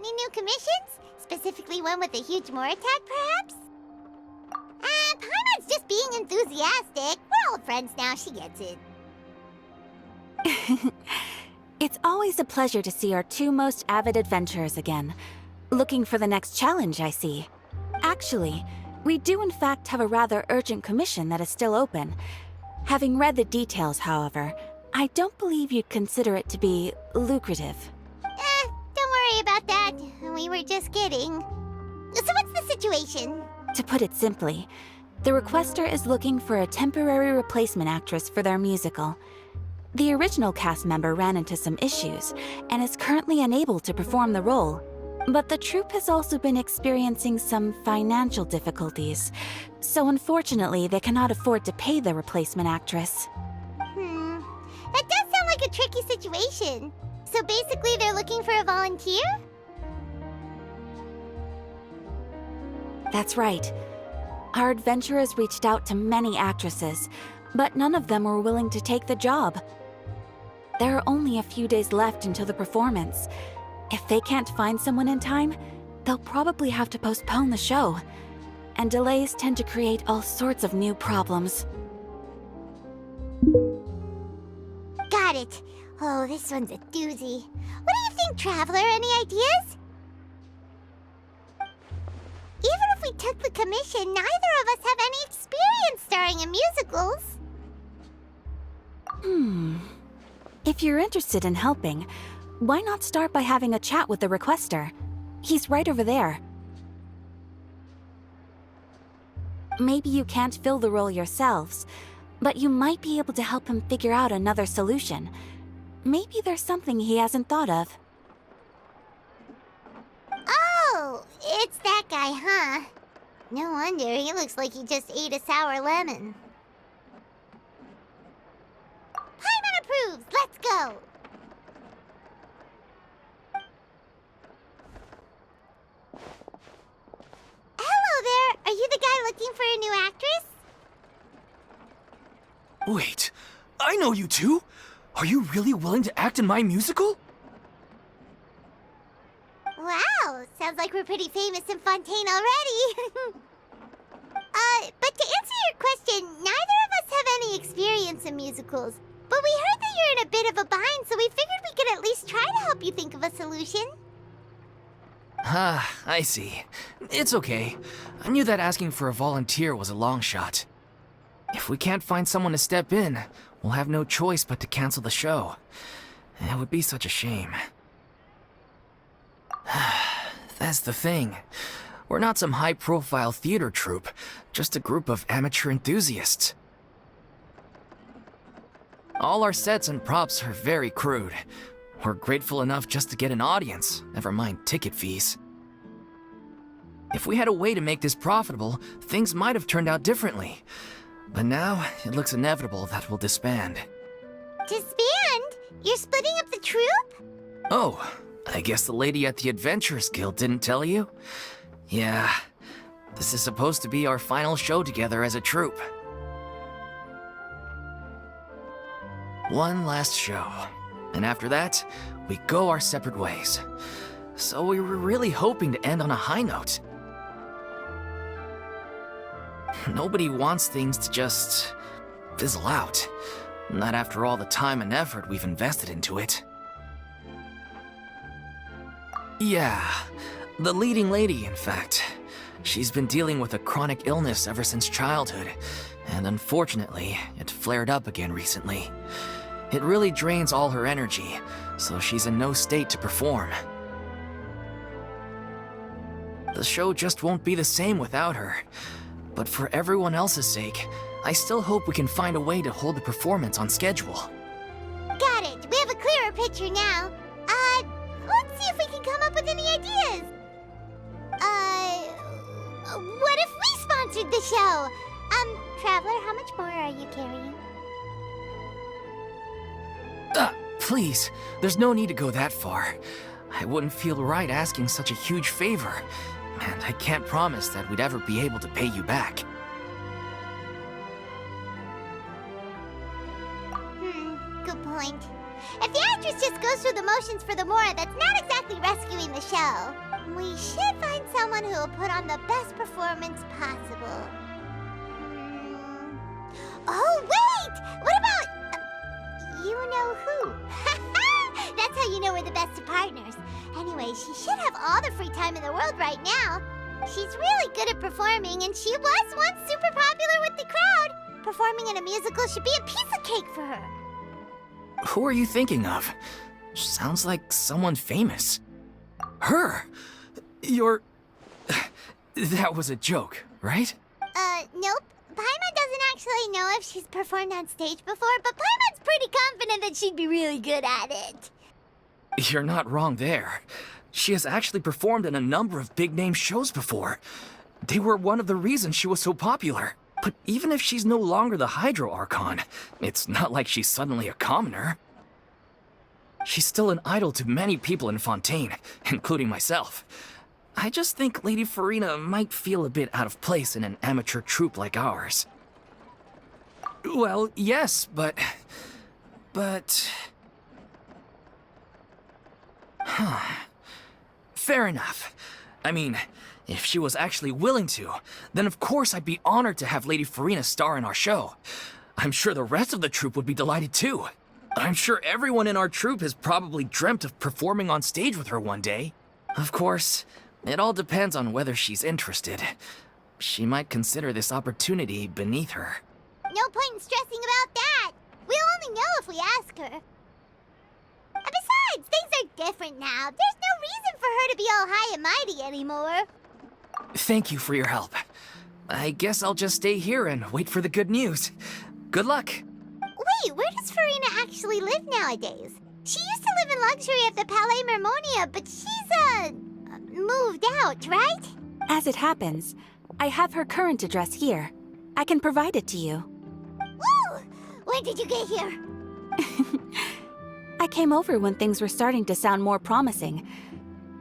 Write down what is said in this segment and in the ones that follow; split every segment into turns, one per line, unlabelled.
any new commissions? Specifically one with a huge more attack, perhaps? Paimon's just being enthusiastic. We're old friends now, she gets it.
It's always a pleasure to see our two most avid adventurers again. Looking for the next challenge, I see. Actually, we do in fact have a rather urgent commission that is still open. Having read the details, however, I don't believe you'd consider it to be lucrative.
Don't worry about that. We were just kidding. So what's the situation?
To put it simply, the requester is looking for a temporary replacement actress for their musical. The original cast member ran into some issues and is currently unable to perform the role. But the troupe has also been experiencing some financial difficulties, so unfortunately they cannot afford to pay the replacement actress.
That does sound like a tricky situation. So basically they're looking for a volunteer?
That's right. Our adventurers reached out to many actresses, but none of them were willing to take the job. There are only a few days left until the performance. If they can't find someone in time, they'll probably have to postpone the show. And delays tend to create all sorts of new problems.
Got it. Oh, this one's a doozy. What do you think, Traveler? Any ideas? Even if we took the commission, neither of us have any experience starring in musicals.
If you're interested in helping, why not start by having a chat with the requester? He's right over there. Maybe you can't fill the role yourselves, but you might be able to help him figure out another solution. Maybe there's something he hasn't thought of.
Oh, it's that guy, huh? No wonder, he looks like he just ate a sour lemon. Paimon approves! Let's go! Hello there! Are you the guy looking for a new actress?
Wait, I know you two! Are you really willing to act in my musical?
Wow, sounds like we're pretty famous in Fontaine already. But to answer your question, neither of us have any experience in musicals. But we heard that you're in a bit of a bind, so we figured we could at least try to help you think of a solution.
Ah, I see. It's okay. I knew that asking for a volunteer was a long shot. If we can't find someone to step in, we'll have no choice but to cancel the show. It would be such a shame. That's the thing. We're not some high-profile theater troupe, just a group of amateur enthusiasts. All our sets and props are very crude. We're grateful enough just to get an audience, never mind ticket fees. If we had a way to make this profitable, things might have turned out differently. But now, it looks inevitable that we'll disband.
Disband? You're splitting up the troupe?
Oh, I guess the lady at the Adventurers Guild didn't tell you? Yeah, this is supposed to be our final show together as a troupe. One last show, and after that, we go our separate ways. So we were really hoping to end on a high note. Nobody wants things to just fizzle out. Not after all the time and effort we've invested into it. Yeah, the leading lady, in fact. She's been dealing with a chronic illness ever since childhood, and unfortunately, it flared up again recently. It really drains all her energy, so she's in no state to perform. The show just won't be the same without her. But for everyone else's sake, I still hope we can find a way to hold the performance on schedule.
Got it. We have a clearer picture now. Let's see if we can come up with any ideas. What if we sponsored the show? Traveler, how much more are you carrying?
Please, there's no need to go that far. I wouldn't feel right asking such a huge favor, and I can't promise that we'd ever be able to pay you back.
Good point. If the actress just goes through the motions for the mora, that's not exactly exactly rescuing the show. We should find someone who will put on the best performance possible. Oh, wait! What about... you know who? That's how you know we're the best of partners. Anyway, she should have all the free time in the world right now. She's really good at performing, and she was once super popular with the crowd. Performing in a musical should be a piece of cake for her.
Who are you thinking of? Sounds like someone famous. Her? You're... That was a joke, right?
Nope. Paimon doesn't actually know if she's performed on stage before, but Paimon's pretty confident that she'd be really good at it.
You're not wrong there. She has actually performed in a number of big-name shows before. They were one of the reasons she was so popular. But even if she's no longer the Hydro Archon, it's not like she's suddenly a commoner. She's still an idol to many people in Fontaine, including myself. I just think Lady Furina might feel a bit out of place in an amateur troupe like ours. Well, yes, but... Fair enough. I mean, if she was actually willing to, then of course I'd be honored to have Lady Furina star in our show. I'm sure the rest of the troupe would be delighted too. I'm sure everyone in our troupe has probably dreamt of performing on stage with her one day. Of course, it all depends on whether she's interested. She might consider this opportunity beneath her.
No point in stressing about that. We'll only know if we ask her. And besides, things are different now. There's no reason for her to be all high and mighty anymore.
Thank you for your help. I guess I'll just stay here and wait for the good news. Good luck.
Wait, where does Furina actually live nowadays? She used to live in luxury at the Palais Mermonia, but she's, moved out, right?
As it happens, I have her current address here. I can provide it to you.
Woo! When did you get here?
I came over when things were starting to sound more promising.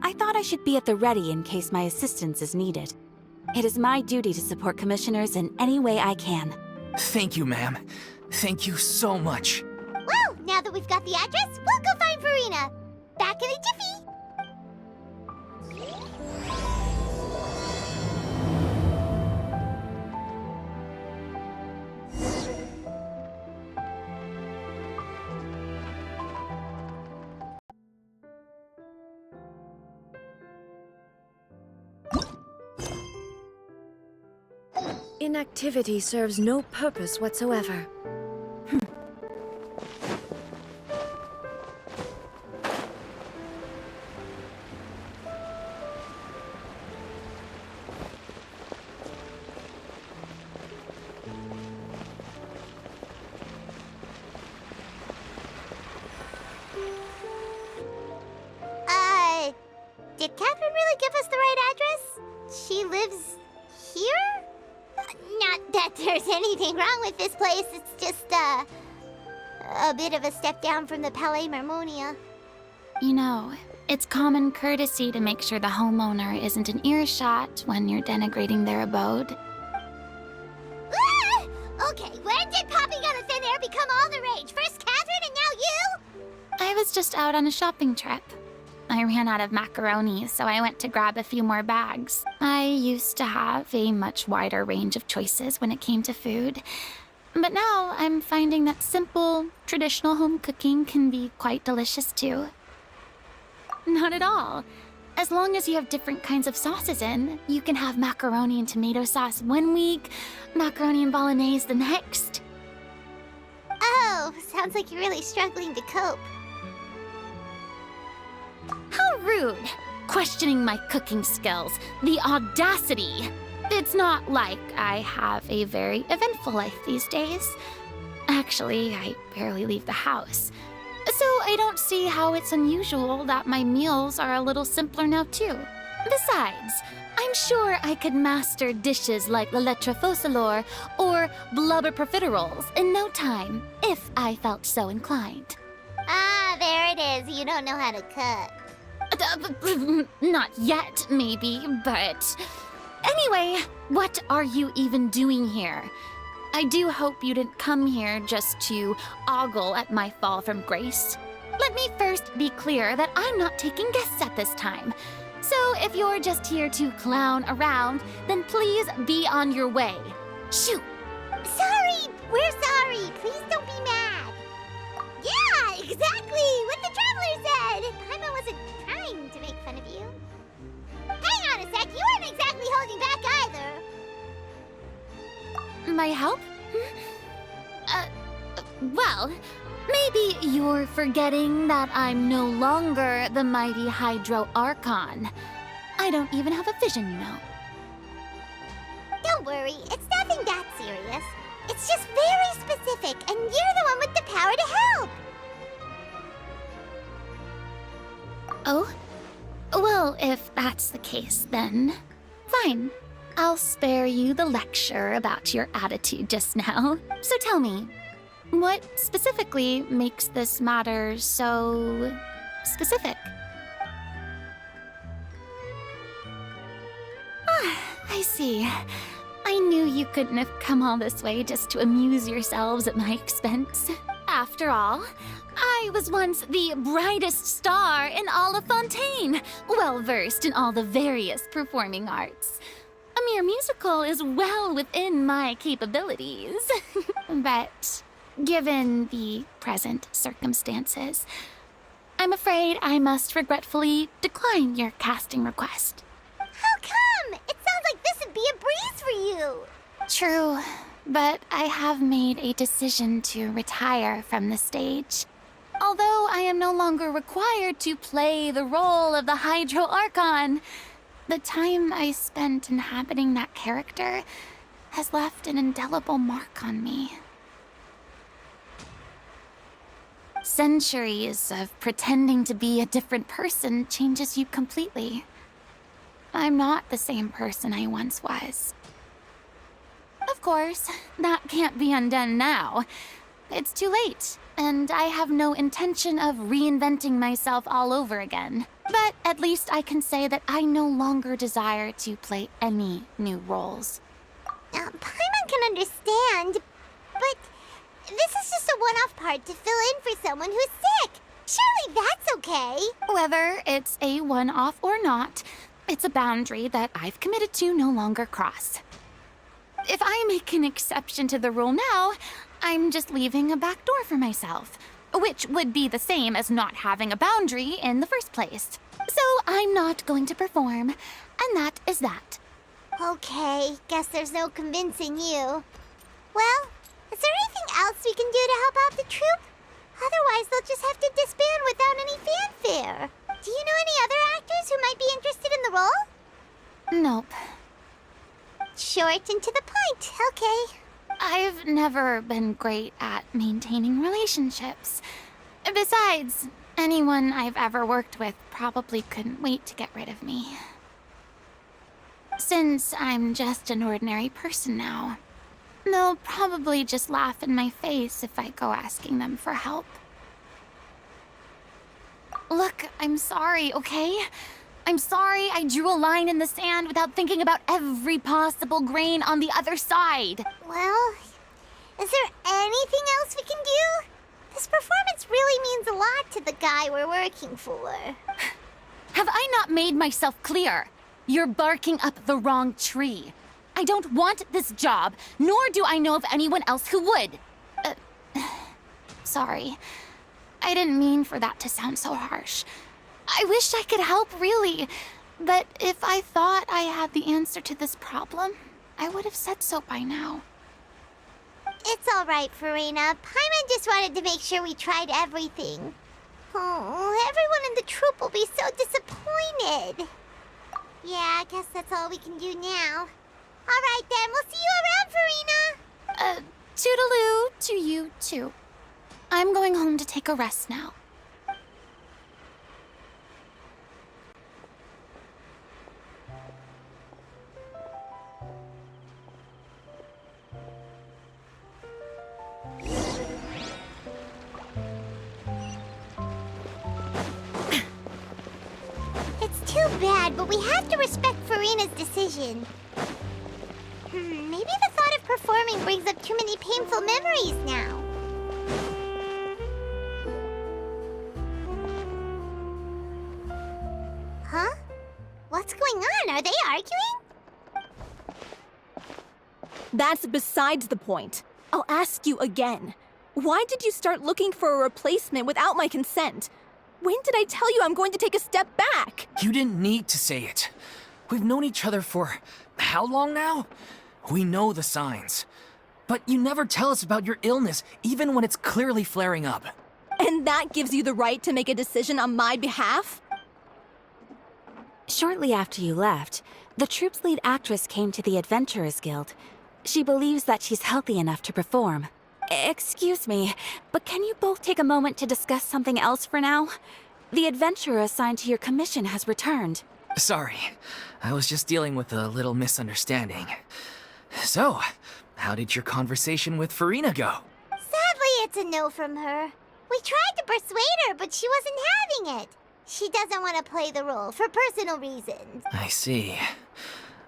I thought I should be at the ready in case my assistance is needed. It is my duty to support commissioners in any way I can.
Thank you, ma'am. Thank you so much.
Well, now that we've got the address, we'll go find Furina. Back in a jiffy.
Inactivity serves no purpose whatsoever.
Did Catherine really give us the right address? She lives here? Not that there's anything wrong with this place, it's just, a bit of a step down from the Palais Mermonia.
You know, it's common courtesy to make sure the homeowner isn't an earshot when you're denigrating their abode.
Ah! Okay, when did popping out of thin air become all the rage? First Catherine and now you?
I was just out on a shopping trip. I ran out of macaroni, so I went to grab a few more bags. I used to have a much wider range of choices when it came to food. But now I'm finding that simple, traditional home cooking can be quite delicious too. Not at all. As long as you have different kinds of sauces in, you can have macaroni and tomato sauce one week, macaroni and bolognese the next.
Oh, sounds like you're really struggling to cope.
How rude! Questioning my cooking skills. The audacity! It's not like I have a very eventful life these days. Actually, I barely leave the house. So I don't see how it's unusual that my meals are a little simpler now too. Besides, I'm sure I could master dishes like la lettre faucilor or blubber profiteroles in no time, if I felt so inclined.
Ah, there it is. You don't know how to cook.
Not yet, maybe, but... Anyway, what are you even doing here? I do hope you didn't come here just to ogle at my fall from grace. Let me first be clear that I'm not taking guests at this time. So if you're just here to clown around, then please be on your way. Shoot!
Sorry! We're sorry! Please don't be mad! Yeah, exactly! What the Traveler said! Paimon wasn't trying to make fun of you. Hang on a sec, you weren't exactly holding back either.
My help? Well, maybe you're forgetting that I'm no longer the mighty Hydro Archon. I don't even have a vision, you know.
Don't worry, it's nothing that serious. It's just very specific, and you're the one with the power to help!
Oh? Well, if that's the case, then fine. I'll spare you the lecture about your attitude just now. So tell me, what specifically makes this matter so specific? Ah, I see. I knew you couldn't have come all this way just to amuse yourselves at my expense. After all, I was once the brightest star in all of Fontaine, well-versed in all the various performing arts. A mere musical is well within my capabilities. But given the present circumstances, I'm afraid I must regretfully decline your casting request.
How come? It sounds like this would be a breeze for you.
True, but I have made a decision to retire from the stage. Although I am no longer required to play the role of the Hydro Archon, the time I spent inhabiting that character has left an indelible mark on me. Centuries of pretending to be a different person changes you completely. I'm not the same person I once was. Of course, that can't be undone now. It's too late, and I have no intention of reinventing myself all over again. But at least I can say that I no longer desire to play any new roles.
Paimon can understand, but this is just a one-off part to fill in for someone who's sick. Surely that's okay.
Whether it's a one-off or not, it's a boundary that I've committed to no longer cross. If I make an exception to the rule now, I'm just leaving a back door for myself, which would be the same as not having a boundary in the first place. So I'm not going to perform, and that is that.
Okay, guess there's no convincing you. Well, is there anything else we can do to help out the troupe? Otherwise, they'll just have to disband without any fanfare. Do you know any other actors who might be interested in the role?
Nope.
Short and to the point, okay.
I've never been great at maintaining relationships. Besides, anyone I've ever worked with probably couldn't wait to get rid of me. Since I'm just an ordinary person now, they'll probably just laugh in my face if I go asking them for help. Look, I'm sorry, okay? I'm sorry I drew a line in the sand without thinking about every possible grain on the other side.
Well, is there anything else we can do? This performance really means a lot to the guy we're working for.
Have I not made myself clear? You're barking up the wrong tree. I don't want this job, nor do I know of anyone else who would. Sorry. I didn't mean for that to sound so harsh. I wish I could help, really. But if I thought I had the answer to this problem, I would have said so by now.
It's all right, Furina. Paimon just wanted to make sure we tried everything. Oh, everyone in the troupe will be so disappointed. Yeah, I guess that's all we can do now. All right, then. We'll see you around, Furina.
Toodaloo to you, too. I'm going home to take a rest now.
It's too bad, but we have to respect Furina's decision. Maybe the thought of performing brings up too many painful memories now. on? Are they arguing?
That's besides the point. I'll ask you again. Why did you start looking for a replacement without my consent? When did I tell you I'm going to take a step back?
You didn't need to say it. We've known each other for how long now? We know the signs. But you never tell us about your illness, even when it's clearly flaring up.
And that gives you the right to make a decision on my behalf?
Shortly after you left, the troupe's lead actress came to the Adventurers Guild. She believes that she's healthy enough to perform. Excuse me, but can you both take a moment to discuss something else for now? The adventurer assigned to your commission has returned.
Sorry, I was just dealing with a little misunderstanding. So, how did your conversation with Furina go?
Sadly, it's a no from her. We tried to persuade her, but she wasn't having it. She doesn't want to play the role for personal reasons.
I see.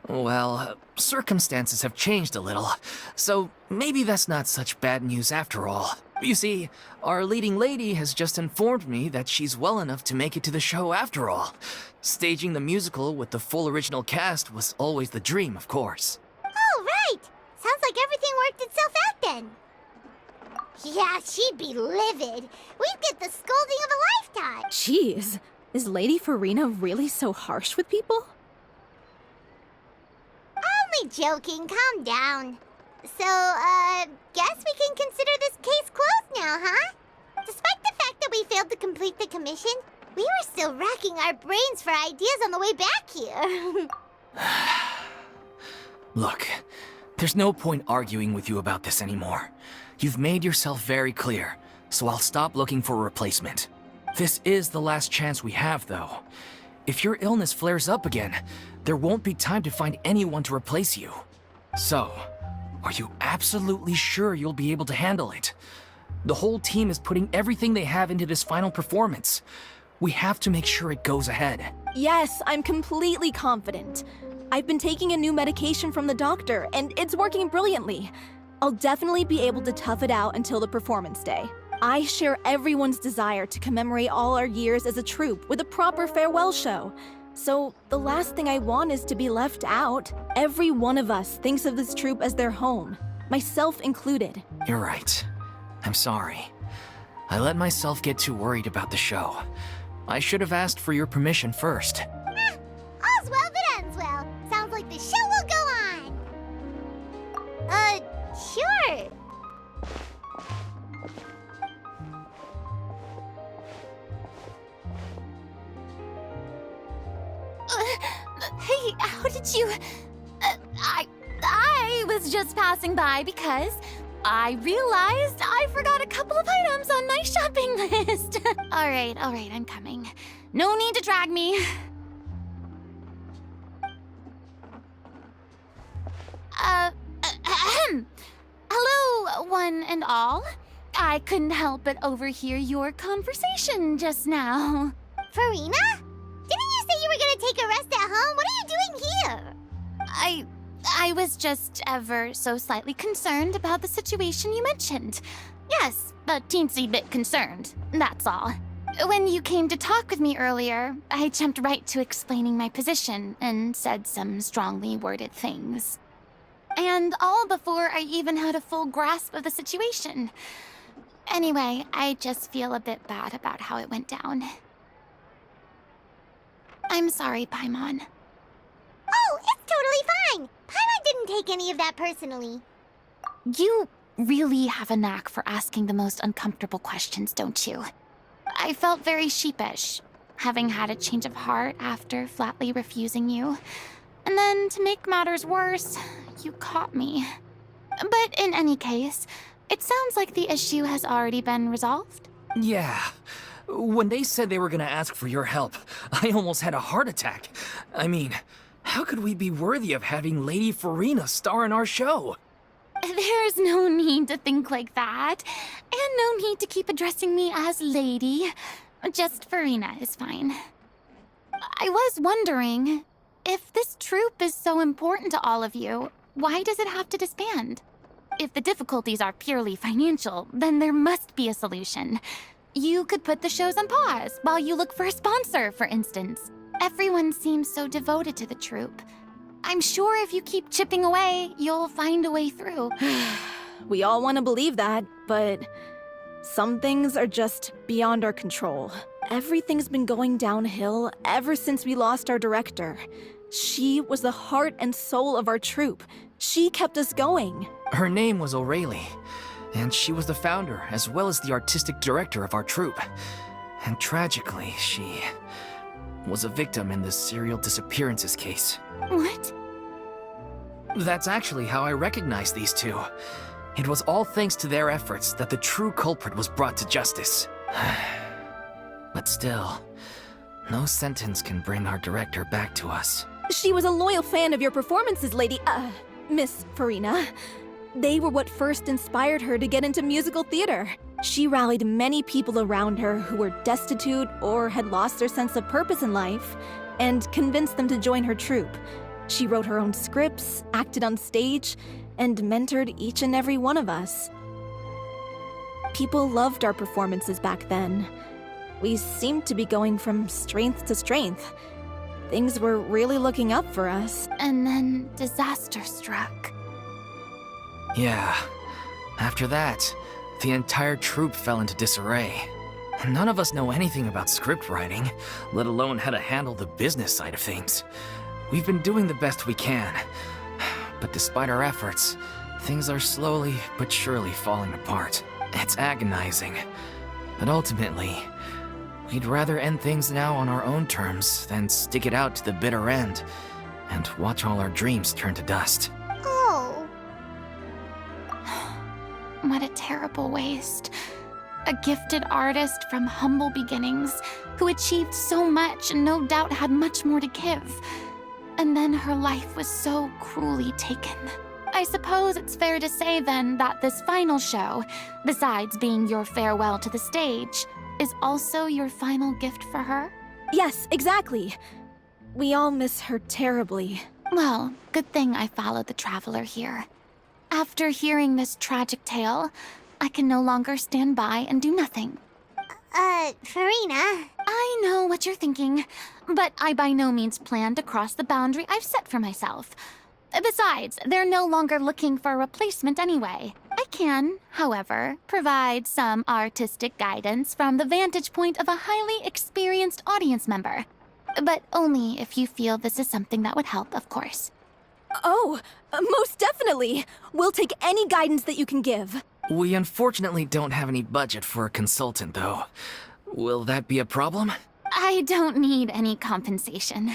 Well, circumstances have changed a little, so maybe that's not such bad news after all. You see, our leading lady has just informed me that she's well enough to make it to the show after all. Staging the musical with the full original cast was always the dream, of course.
Oh, right! Sounds like everything worked itself out then. Yeah, she'd be livid. We'd get the scolding of a lifetime.
Jeez, is Lady Furina really so harsh with people?
Only joking, calm down. So, guess we can consider this case closed now, huh? Despite the fact that we failed to complete the commission, we were still racking our brains for ideas on the way back here.
Look, there's no point arguing with you about this anymore. You've made yourself very clear, so I'll stop looking for a replacement. This is the last chance we have, though. If your illness flares up again, there won't be time to find anyone to replace you. So, are you absolutely sure you'll be able to handle it? The whole team is putting everything they have into this final performance. We have to make sure it goes ahead.
Yes, I'm completely confident. I've been taking a new medication from the doctor, and it's working brilliantly. I'll definitely be able to tough it out until the performance day. I share everyone's desire to commemorate all our years as a troupe with a proper farewell show. So, the last thing I want is to be left out. Every one of us thinks of this troupe as their home, myself included.
You're right. I'm sorry. I let myself get too worried about the show. I should have asked for your permission first.
All's well that ends well. Sounds like the show will go on. Sure.
Hey, how did you... I was just passing by because I realized I forgot a couple of items on my shopping list. All right, I'm coming. No need to drag me. Hello, one and all. I couldn't help but overhear your conversation just now.
Furina? Didn't you say you were gonna take a rest at home? What are you doing here?
I was just ever so slightly concerned about the situation you mentioned. Yes, a teensy bit concerned, that's all. When you came to talk with me earlier, I jumped right to explaining my position and said some strongly worded things. And all before I even had a full grasp of the situation. Anyway, I just feel a bit bad about how it went down. I'm sorry, Paimon.
Oh, it's totally fine. Paimon didn't take any of that personally.
You really have a knack for asking the most uncomfortable questions, don't you? I felt very sheepish, having had a change of heart after flatly refusing you. And then, to make matters worse, you caught me. But in any case, it sounds like the issue has already been resolved.
Yeah. When they said they were gonna ask for your help, I almost had a heart attack. I mean, how could we be worthy of having Lady Furina star in our show?
There's no need to think like that. And no need to keep addressing me as Lady. Just Furina is fine. I was wondering, if this troupe is so important to all of you, why does it have to disband? If the difficulties are purely financial, then there must be a solution. You could put the shows on pause while you look for a sponsor, for instance. Everyone seems so devoted to the troupe. I'm sure if you keep chipping away, you'll find a way through.
We all want to believe that, but some things are just beyond our control. Everything's been going downhill ever since we lost our director. She was the heart and soul of our troupe. She kept us going.
Her name was O'Reilly, and she was the founder as well as the artistic director of our troupe. And tragically, she was a victim in this serial disappearances case.
What?
That's actually how I recognized these two. It was all thanks to their efforts that the true culprit was brought to justice. But still, no sentence can bring our director back to us.
She was a loyal fan of your performances, Miss Furina. They were what first inspired her to get into musical theater. She rallied many people around her who were destitute or had lost their sense of purpose in life, and convinced them to join her troupe. She wrote her own scripts, acted on stage, and mentored each and every one of us. People loved our performances back then. We seemed to be going from strength to strength. Things were really looking up for us.
And then disaster struck.
Yeah. After that, the entire troupe fell into disarray. None of us know anything about script writing, let alone how to handle the business side of things. We've been doing the best we can. But despite our efforts, things are slowly but surely falling apart. It's agonizing. But ultimately, we'd rather end things now on our own terms than stick it out to the bitter end and watch all our dreams turn to dust.
Oh.
What a terrible waste. A gifted artist from humble beginnings who achieved so much and no doubt had much more to give. And then her life was so cruelly taken. I suppose it's fair to say then that this final show, besides being your farewell to the stage, is also your final gift for her?
Yes, exactly. We all miss her terribly.
Well, good thing I followed the traveler here. After hearing this tragic tale, I can no longer stand by and do nothing.
Furina.
I know what you're thinking, but I by no means plan to cross the boundary I've set for myself. Besides, they're no longer looking for a replacement anyway. I can, however, provide some artistic guidance from the vantage point of a highly experienced audience member. But only if you feel this is something that would help, of course.
Oh, most definitely. We'll take any guidance that you can give.
We unfortunately don't have any budget for a consultant, though. Will that be a problem?
I don't need any compensation.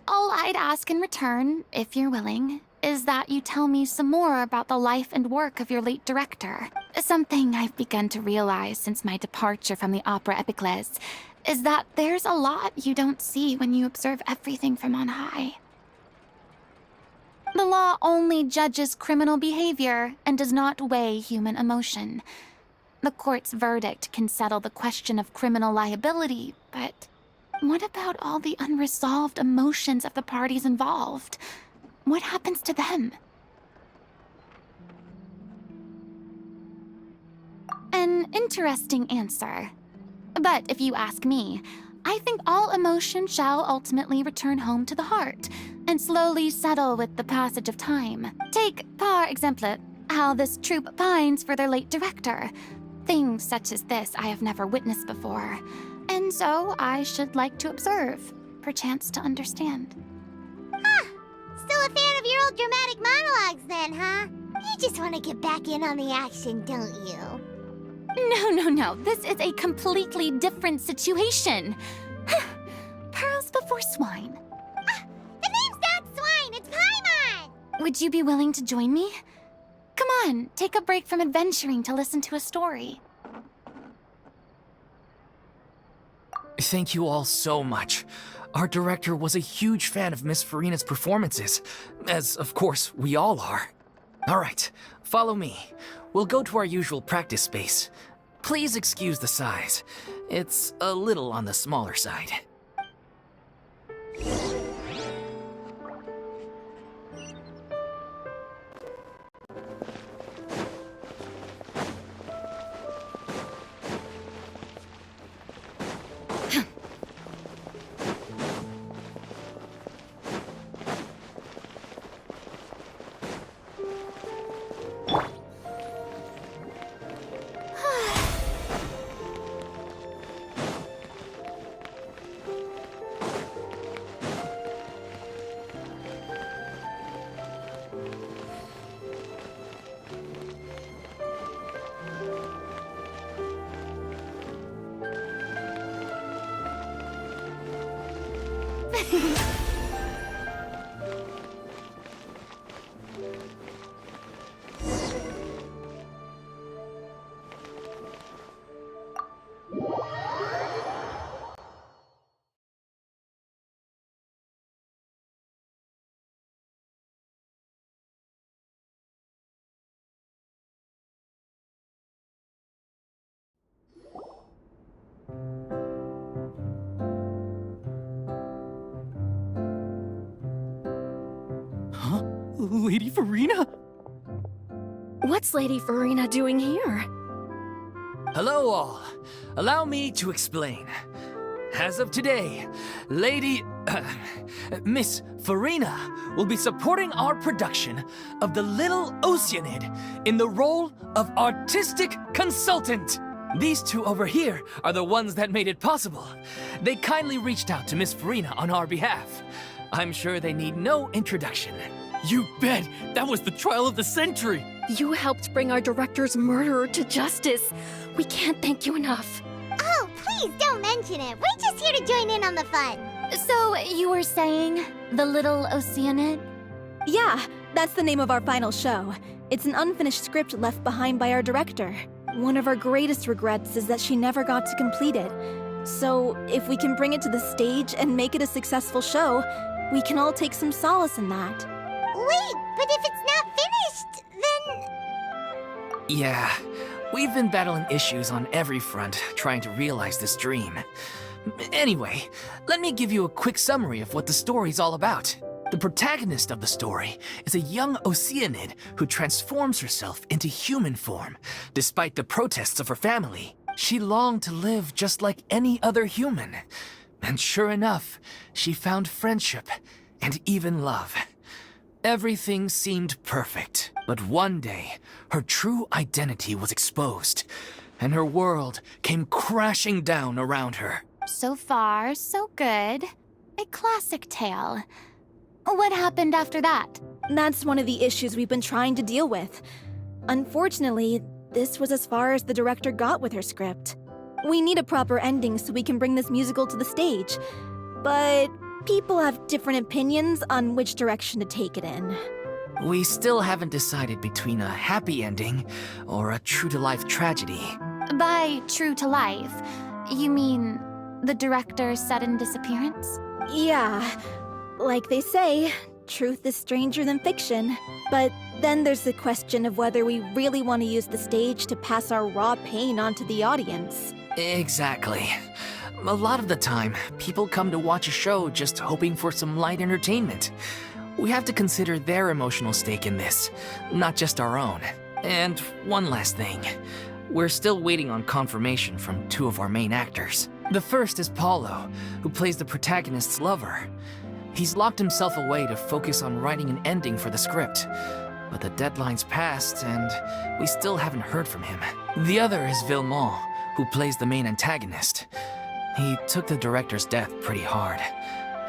All I'd ask in return, if you're willing, is that you tell me some more about the life and work of your late director. Something I've begun to realize since my departure from the Opera Epiclese is that there's a lot you don't see when you observe everything from on high. The law only judges criminal behavior and does not weigh human emotion. The court's verdict can settle the question of criminal liability, but what about all the unresolved emotions of the parties involved? What happens to them? An interesting answer. But if you ask me, I think all emotion shall ultimately return home to the heart and slowly settle with the passage of time. Take, par exemple, how this troupe pines for their late director. Things such as this I have never witnessed before, and so I should like to observe, perchance to understand.
Still a fan of your old dramatic monologues then, huh? You just want to get back in on the action, don't you?
No. This is a completely different situation. Pearls before swine.
The name's not Swine, it's Paimon!
Would you be willing to join me? Come on, take a break from adventuring to listen to a story.
Thank you all so much. Our director was a huge fan of Miss Furina's performances, as of course we all are. All right, follow me. We'll go to our usual practice space. Please excuse the size. It's a little on the smaller side. Huh? Lady Furina?
What's Lady Furina doing here?
Hello all. Allow me to explain. As of today, Miss Furina will be supporting our production of The Little Oceanid in the role of artistic consultant. These two over here are the ones that made it possible. They kindly reached out to Miss Furina on our behalf. I'm sure they need no introduction. You bet! That was the trial of the century!
You helped bring our director's murderer to justice. We can't thank you enough.
Oh, please don't mention it. We're just here to join in on the fun.
So, you were saying The Little Oceanid?
Yeah, that's the name of our final show. It's an unfinished script left behind by our director. One of our greatest regrets is that she never got to complete it. So, if we can bring it to the stage and make it a successful show, we can all take some solace in that.
Wait, but if it's not finished, then...
Yeah, we've been battling issues on every front trying to realize this dream. Anyway, let me give you a quick summary of what the story's all about. The protagonist of the story is a young Oceanid who transforms herself into human form, despite the protests of her family. She longed to live just like any other human. And sure enough, she found friendship and even love. Everything seemed perfect, but one day, her true identity was exposed, and her world came crashing down around her.
So far, so good. A classic tale. What happened after that?
That's one of the issues we've been trying to deal with. Unfortunately, this was as far as the director got with her script. We need a proper ending so we can bring this musical to the stage. But people have different opinions on which direction to take it in.
We still haven't decided between a happy ending or a true-to-life tragedy.
By true to life, you mean the director's sudden disappearance?
Yeah, like they say, truth is stranger than fiction. But then there's the question of whether we really want to use the stage to pass our raw pain onto the audience.
Exactly. A lot of the time, people come to watch a show just hoping for some light entertainment. We have to consider their emotional stake in this, not just our own. And one last thing. We're still waiting on confirmation from two of our main actors. The first is Paulo, who plays the protagonist's lover. He's locked himself away to focus on writing an ending for the script. But the deadline's passed, and we still haven't heard from him. The other is Villemont, who plays the main antagonist. He took the director's death pretty hard.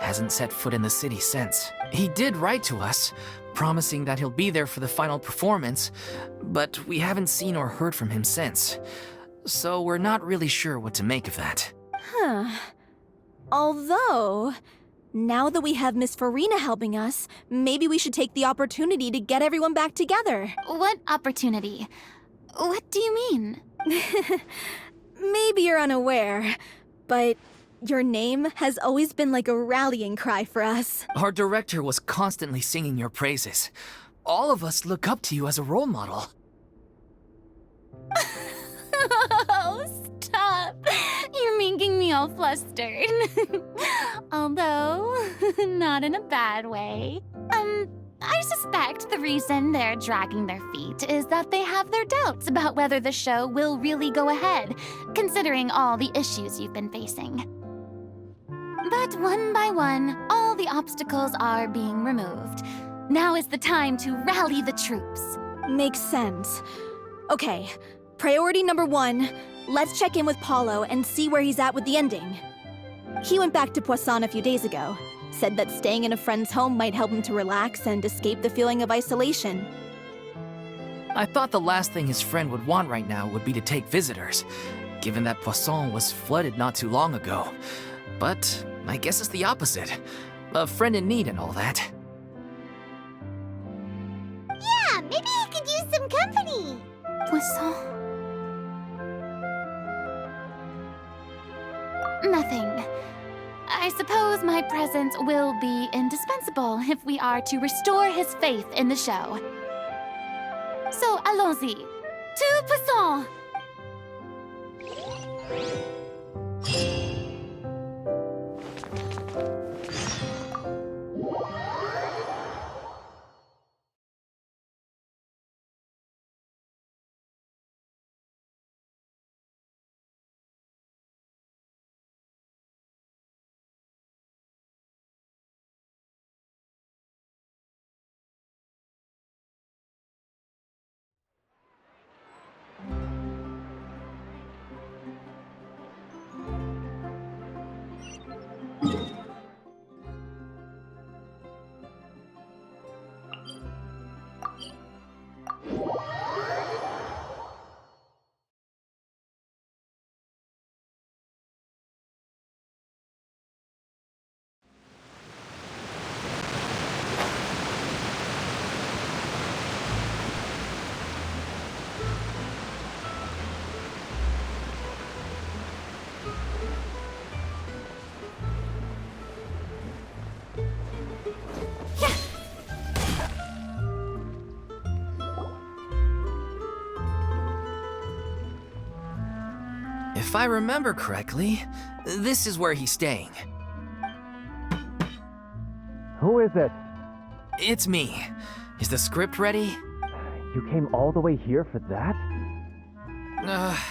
Hasn't set foot in the city since. He did write to us, promising that he'll be there for the final performance, but we haven't seen or heard from him since. So we're not really sure what to make of that.
Huh. Although, now that we have Miss Furina helping us, maybe we should take the opportunity to get everyone back together.
What opportunity? What do you mean?
Maybe you're unaware, but your name has always been like a rallying cry for us.
Our director was constantly singing your praises. All of us look up to you as a role model.
Oh, stop! You're making me all flustered. Although, not in a bad way. I suspect the reason they're dragging their feet is that they have their doubts about whether the show will really go ahead, considering all the issues you've been facing. But one by one, all the obstacles are being removed. Now is the time to rally the troops.
Makes sense. Okay, priority number 1, let's check in with Paulo and see where he's at with the ending. He went back to Poisson a few days ago, said that staying in a friend's home might help him to relax and escape the feeling of isolation.
I thought the last thing his friend would want right now would be to take visitors, given that Poisson was flooded not too long ago. But I guess it's the opposite. a friend in need and all that.
Yeah, maybe he could use some company.
Poisson? Nothing. I suppose my presence will be indispensable if we are to restore his faith in the show. So, allons-y. To Poisson!
If I remember correctly, this is where he's staying.
Who is it?
It's me. Is the script ready?
You came all the way here for that?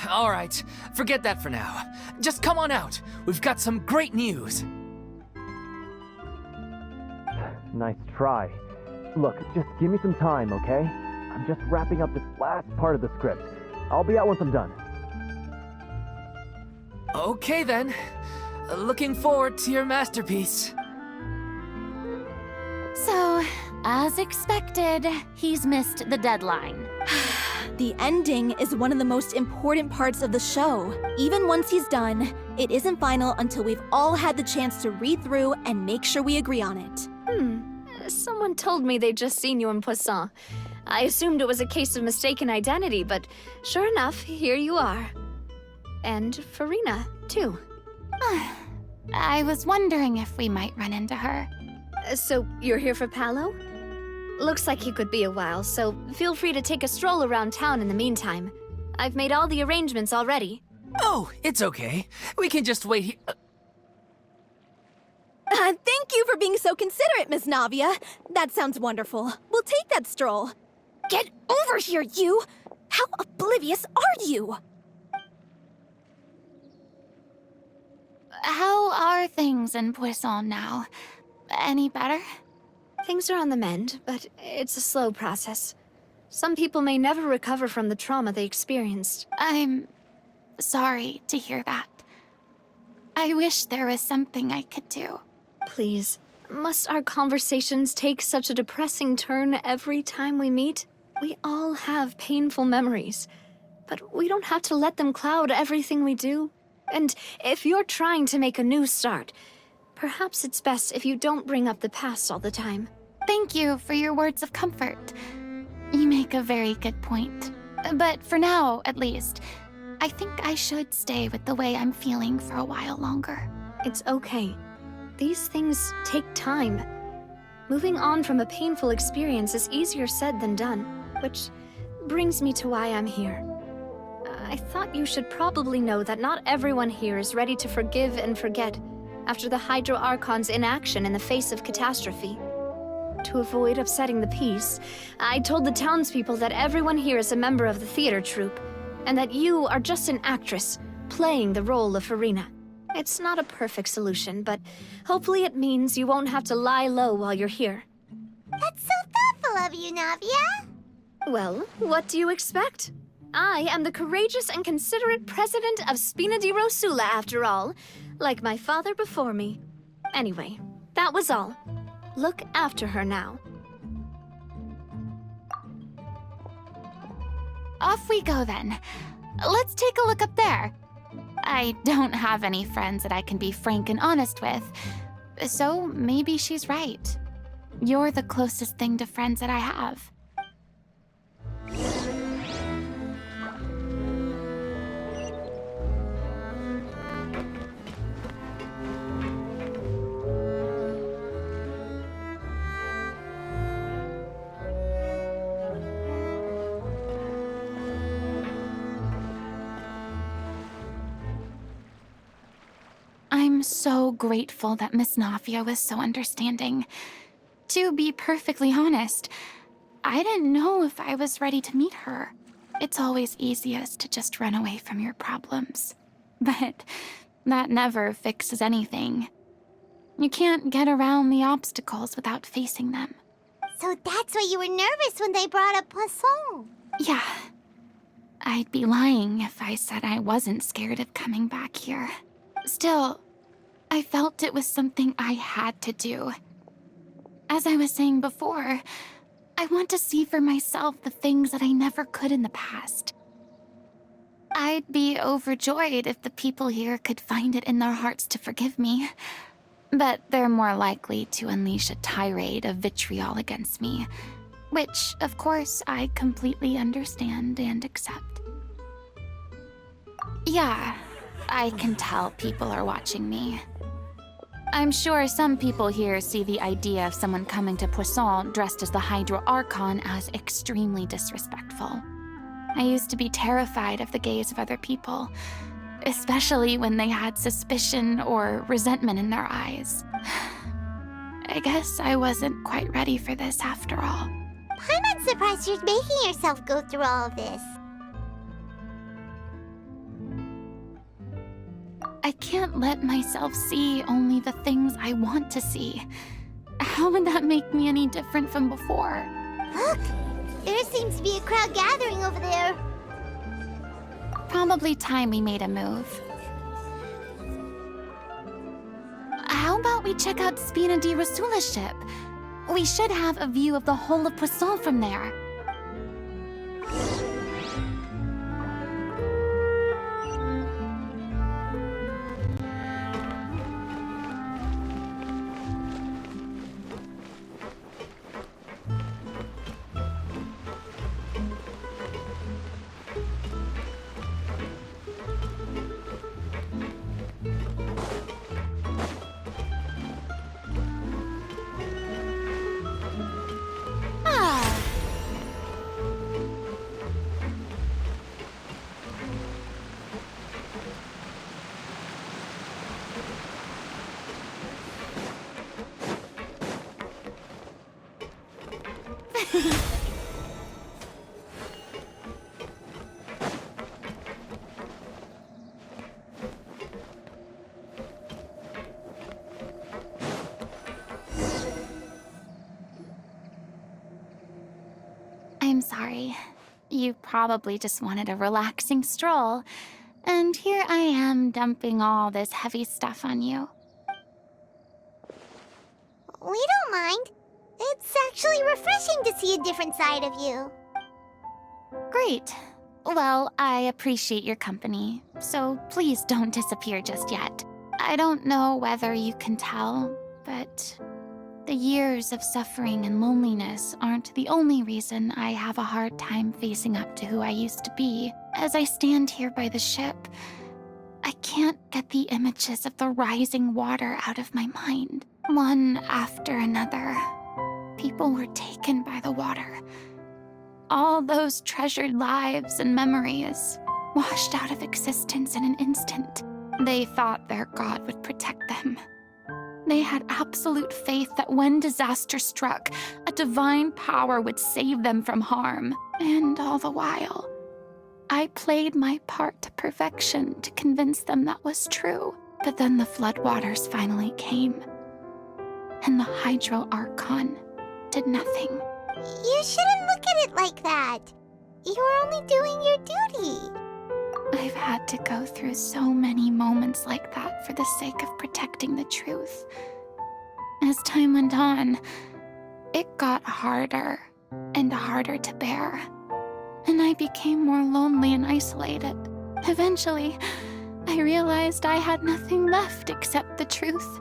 All right. Forget that for now. Just come on out. We've got some great news.
Nice try. Look, just give me some time, okay? I'm just wrapping up this last part of the script. I'll be out once I'm done.
Okay then. Looking forward to your masterpiece.
So, as expected, he's missed the deadline.
The ending is one of the most important parts of the show. Even once he's done, it isn't final until we've all had the chance to read through and make sure we agree on it.
Someone told me they'd just seen you in Poisson. I assumed it was a case of mistaken identity, but sure enough, here you are. And Furina, too.
I was wondering if we might run into her.
So, you're here for Paolo? Looks like he could be a while, so feel free to take a stroll around town in the meantime. I've made all the arrangements already.
Oh, it's okay. We can just wait here.
Thank you for being so considerate, Miss Navia. That sounds wonderful. We'll take that stroll. Get over here, you! How oblivious are you?
How are things in Poisson now? Any better?
Things are on the mend, but it's a slow process. Some people may never recover from the trauma they experienced.
I'm sorry to hear that. I wish there was something I could do.
Please, must our conversations take such a depressing turn every time we meet? We all have painful memories, but we don't have to let them cloud everything we do. And if you're trying to make a new start, perhaps it's best if you don't bring up the past all the time.
Thank you for your words of comfort. You make a very good point. But for now, at least, I think I should stay with the way I'm feeling for a while longer.
It's okay. These things take time. Moving on from a painful experience is easier said than done, which brings me to why I'm here. I thought you should probably know that not everyone here is ready to forgive and forget after the Hydro Archon's inaction in the face of catastrophe. To avoid upsetting the peace, I told the townspeople that everyone here is a member of the theater troupe, and that you are just an actress playing the role of Furina. It's not a perfect solution, but hopefully it means you won't have to lie low while you're here.
That's so thoughtful of you, Navia.
Well, what do you expect? I am the courageous and considerate president of Spina di Rosula, after all, like my father before me. Anyway, that was all. Look after her now.
Off we go then. Let's take a look up there. I don't have any friends that I can be frank and honest with.
So maybe she's right. You're the closest thing to friends that I have. I'm so grateful that Miss Nafia was so understanding. To be perfectly honest, I didn't know if I was ready to meet her. It's always easiest to just run away from your problems. But that never fixes anything. You can't get around the obstacles without facing them.
So that's why you were nervous when they brought up Poisson.
Yeah. I'd be lying if I said I wasn't scared of coming back here. Still, I felt it was something I had to do. As I was saying before, I want to see for myself the things that I never could in the past. I'd be overjoyed if the people here could find it in their hearts to forgive me. But they're more likely to unleash a tirade of vitriol against me, which, of course, I completely understand and accept. Yeah, I can tell people are watching me. I'm sure some people here see the idea of someone coming to Poisson dressed as the Hydro Archon as extremely disrespectful. I used to be terrified of the gaze of other people, especially when they had suspicion or resentment in their eyes. I guess I wasn't quite ready for this after all.
I'm not surprised you're making yourself go through all of this.
I can't let myself see only the things I want to see. How would that make me any different from before?
Look! There seems to be a crowd gathering over there.
Probably time we made a move. How about we check out Spina di Rosula's ship? We should have a view of the whole of Poisson from there. I'm sorry. You probably just wanted a relaxing stroll, and here I am dumping all this heavy stuff on you.
We don't mind. It's actually refreshing to see a different side of you.
Great. Well, I appreciate your company, so please don't disappear just yet. I don't know whether you can tell, but the years of suffering and loneliness aren't the only reason I have a hard time facing up to who I used to be. As I stand here by the ship, I can't get the images of the rising water out of my mind. One after another, people were taken by the water. All those treasured lives and memories washed out of existence in an instant. They thought their god would protect them. They had absolute faith that when disaster struck, a divine power would save them from harm. And all the while, I played my part to perfection to convince them that was true. But then the floodwaters finally came, and the Hydro Archon did nothing.
You shouldn't look at it like that. You were only doing your duty.
I've had to go through so many moments like that for the sake of protecting the truth. As time went on, it got harder and harder to bear, and I became more lonely and isolated. Eventually, I realized I had nothing left except the truth.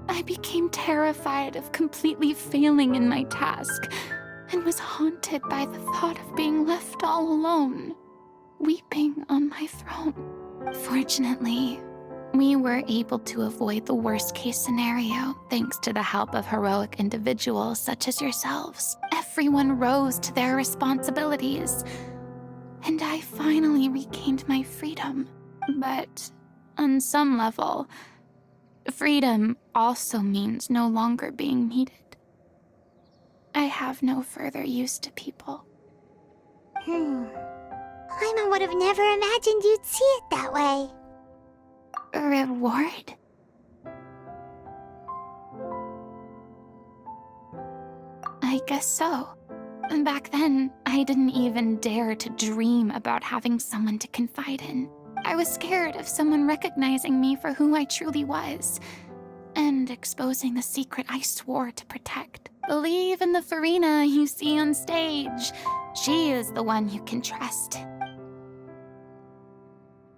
I
I became terrified of completely failing in my task and was haunted by the thought of being left all alone, weeping on my throne. Fortunately, we were able to avoid the worst-case scenario thanks to the help of heroic individuals such as yourselves. Everyone rose to their responsibilities, and I finally regained my freedom. But on some level, freedom also means no longer being needed. I have no further use to people.
Paimon would have never imagined you'd see it that way.
Reward? I guess so. Back then, I didn't even dare to dream about having someone to confide in. I was scared of someone recognizing me for who I truly was, and exposing the secret I swore to protect. Believe in the Furina you see on stage. She is the one you can trust.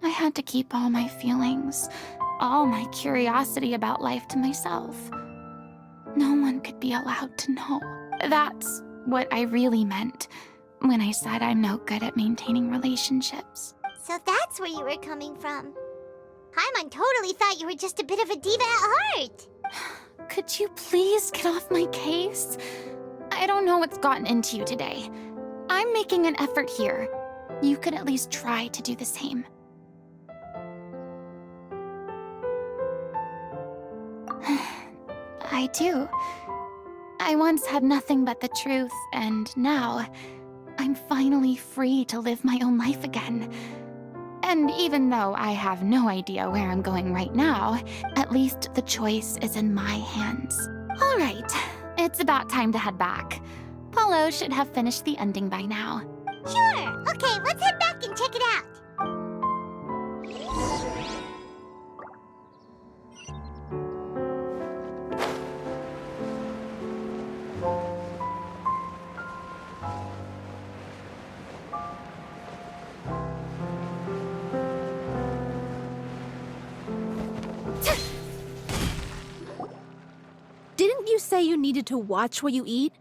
I had to keep all my feelings, all my curiosity about life to myself. No one could be allowed to know. That's what I really meant when I said I'm no good at maintaining relationships.
So that's where you were coming from. Paimon totally thought you were just a bit of a diva at heart.
Could you please get off my case? I don't know what's gotten into you today. I'm making an effort here. You could at least try to do the same. I do. I once had nothing but the truth, and now I'm finally free to live my own life again. And even though I have no idea where I'm going right now, at least the choice is in my hands. All right, it's about time to head back. Paulo should have finished the ending by now.
Sure. Okay, let's head back and check it out.
Didn't you say you needed to watch what you eat?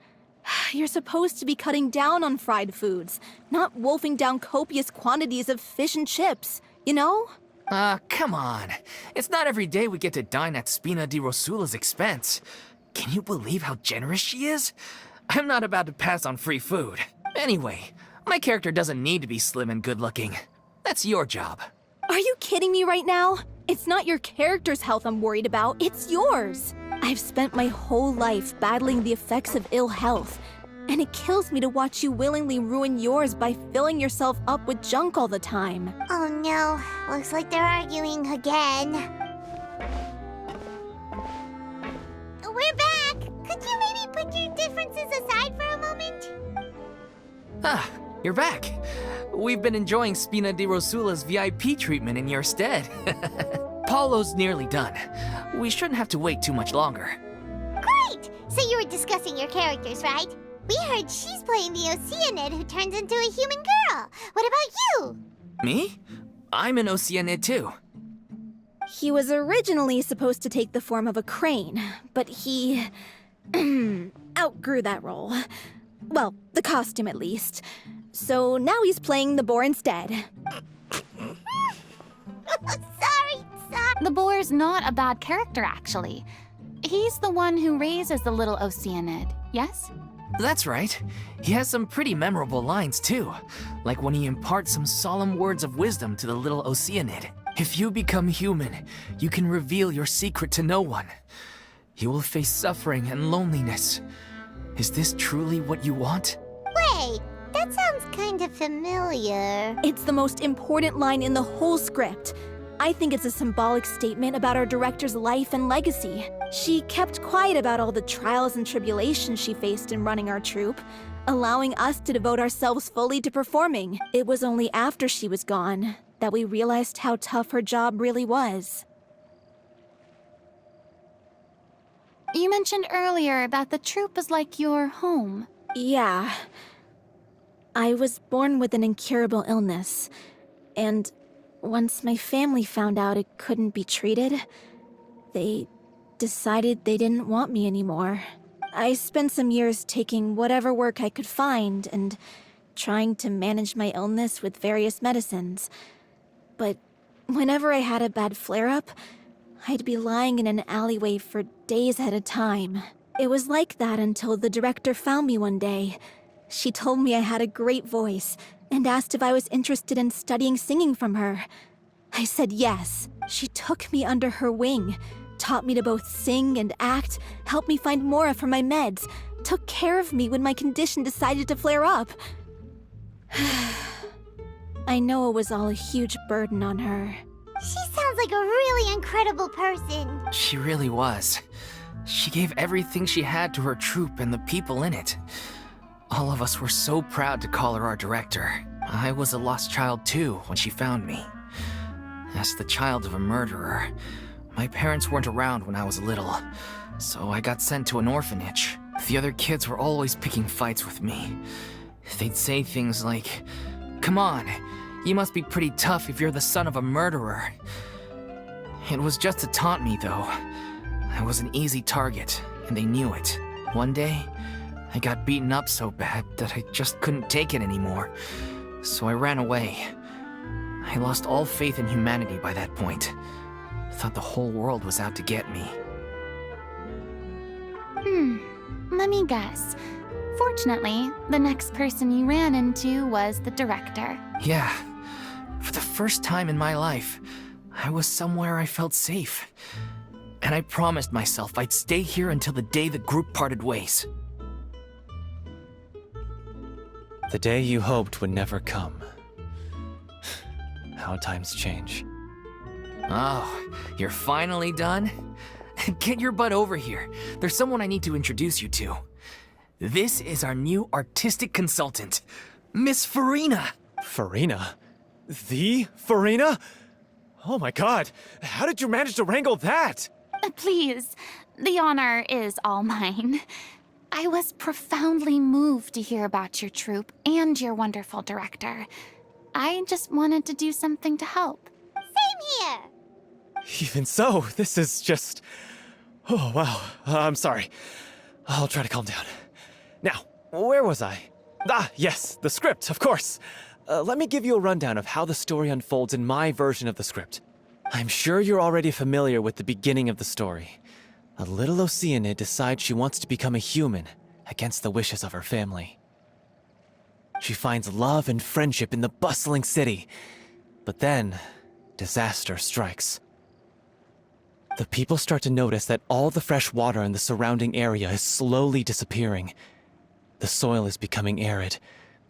You're supposed to be cutting down on fried foods, not wolfing down copious quantities of fish and chips, you know?
Come on. It's not every day we get to dine at Spina di Rosula's expense. Can you believe how generous she is? I'm not about to pass on free food. Anyway, my character doesn't need to be slim and good-looking. That's your job.
Are you kidding me right now? It's not your character's health I'm worried about, it's yours. I've spent my whole life battling the effects of ill health, and it kills me to watch you willingly ruin yours by filling yourself up with junk all the time.
Oh no, looks like they're arguing again. We're back! Could you maybe put your differences aside for a moment?
Ah, you're back. We've been enjoying Spina di Rosula's VIP treatment in your stead. Paulo's nearly done. We shouldn't have to wait too much longer.
Great! So you were discussing your characters, right? We heard she's playing the Oceanid who turns into a human girl. What about you?
Me? I'm an Oceanid too.
He was originally supposed to take the form of a crane, but he outgrew that role. Well, the costume at least. So now he's playing the boar instead.
Sorry.
The boar's not a bad character, actually. He's the one who raises the little Oceanid, yes?
That's right. He has some pretty memorable lines too, like when he imparts some solemn words of wisdom to the little Oceanid. If you become human, you can reveal your secret to no one. You will face suffering and loneliness. Is this truly what you want?
Wait, that sounds kind of familiar.
It's the most important line in the whole script. I think it's a symbolic statement about our director's life and legacy. She kept quiet about all the trials and tribulations she faced in running our troupe, allowing us to devote ourselves fully to performing. It was only after she was gone that we realized how tough her job really was.
You mentioned earlier that the troupe is like your home.
Yeah. I was born with an incurable illness, and once my family found out it couldn't be treated, they decided they didn't want me anymore. I spent some years taking whatever work I could find and trying to manage my illness with various medicines. But whenever I had a bad flare-up, I'd be lying in an alleyway for days at a time. It was like that until the director found me one day. She told me I had a great voice and asked if I was interested in studying singing from her. I said yes. She took me under her wing, taught me to both sing and act, helped me find Mora for my meds, took care of me when my condition decided to flare up. I know it was all a huge burden on her.
She sounds like a really incredible person.
She really was. She gave everything she had to her troupe and the people in it. All of us were so proud to call her our director. I was a lost child too when she found me. As the child of a murderer, my parents weren't around when I was little, so I got sent to an orphanage. The other kids were always picking fights with me. They'd say things like, "Come on, you must be pretty tough if you're the son of a murderer." It was just to taunt me, though. I was an easy target, and they knew it. One day, I got beaten up so bad that I just couldn't take it anymore, so I ran away. I lost all faith in humanity by that point. Thought the whole world was out to get me.
Let me guess. Fortunately, the next person you ran into was the director.
Yeah, for the first time in my life, I was somewhere I felt safe. And I promised myself I'd stay here until the day the group parted ways.
The day you hoped would never come. How times change.
Oh, you're finally done? Get your butt over here. There's someone I need to introduce you to. This is our new artistic consultant, Miss Furina.
Furina? The Furina? Oh my god, how did you manage to wrangle that?
Please, the honor is all mine. I was profoundly moved to hear about your troupe and your wonderful director. I just wanted to do something to help.
Same here.
Even so, this is just... Oh, wow. I'm sorry. I'll try to calm down. Now, where was I? Ah, yes, the script, of course. Let me give you a rundown of how the story unfolds in my version of the script. I'm sure you're already familiar with the beginning of the story. A little Oceanid decides she wants to become a human against the wishes of her family. She finds love and friendship in the bustling city. But then, disaster strikes. The people start to notice that all the fresh water in the surrounding area is slowly disappearing. The soil is becoming arid,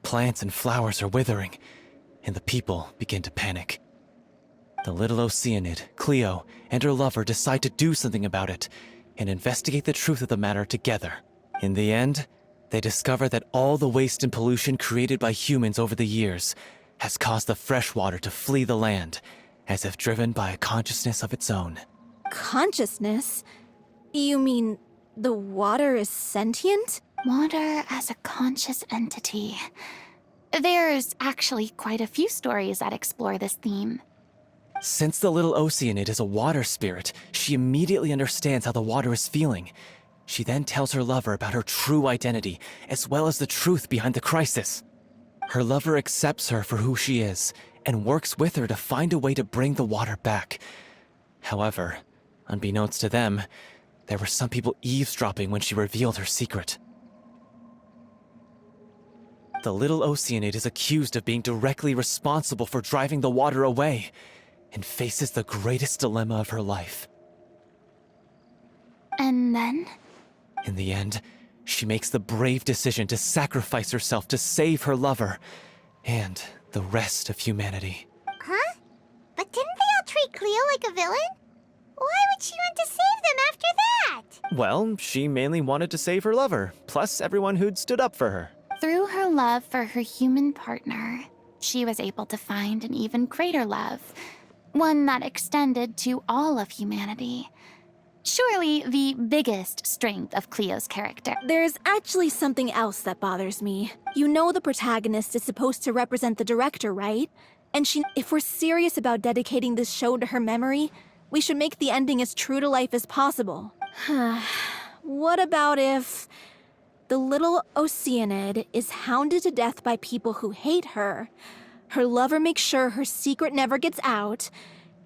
plants and flowers are withering, and the people begin to panic. The little Oceanid, Cleo, and her lover decide to do something about it and investigate the truth of the matter together. In the end, they discover that all the waste and pollution created by humans over the years has caused the fresh water to flee the land, as if driven by a consciousness of its own.
Consciousness? You mean the water is sentient?
Water as a conscious entity. There's actually quite a few stories that explore this theme.
Since the little Oceanid is a water spirit, she immediately understands how the water is feeling. She then tells her lover about her true identity, as well as the truth behind the crisis. Her lover accepts her for who she is, and works with her to find a way to bring the water back. However, unbeknownst to them, there were some people eavesdropping when she revealed her secret. The little Oceanid is accused of being directly responsible for driving the water away, and faces the greatest dilemma of her life.
And then?
In the end, she makes the brave decision to sacrifice herself to save her lover, and the rest of humanity.
Huh? But didn't they all treat Cleo like a villain? Why would she want to save them after that?
Well, she mainly wanted to save her lover, plus everyone who'd stood up for her.
Through her love for her human partner, she was able to find an even greater love, one that extended to all of humanity. Surely the biggest strength of Cleo's character.
There's actually something else that bothers me. You know the protagonist is supposed to represent the director, right? And if we're serious about dedicating this show to her memory, we should make the ending as true to life as possible. What about if the little Oceanid is hounded to death by people who hate her, her lover makes sure her secret never gets out,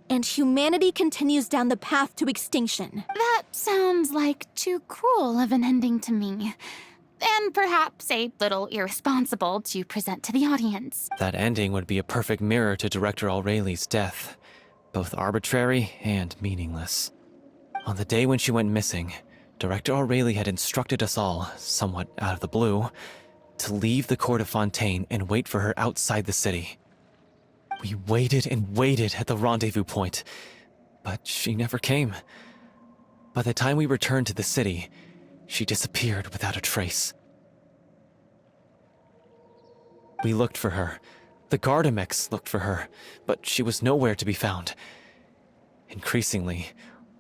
and humanity continues down the path to extinction?
That sounds like too cruel of an ending to me. And perhaps a little irresponsible to present to the audience.
That ending would be a perfect mirror to Director Aureli's death, both arbitrary and meaningless. On the day when she went missing, Director Aureli had instructed us all, somewhat out of the blue, to leave the court of Fontaine and wait for her outside the city. We waited and waited at the rendezvous point, but she never came. By the time we returned to the city, she disappeared without a trace. We looked for her. The Gardamex looked for her, but she was nowhere to be found. Increasingly,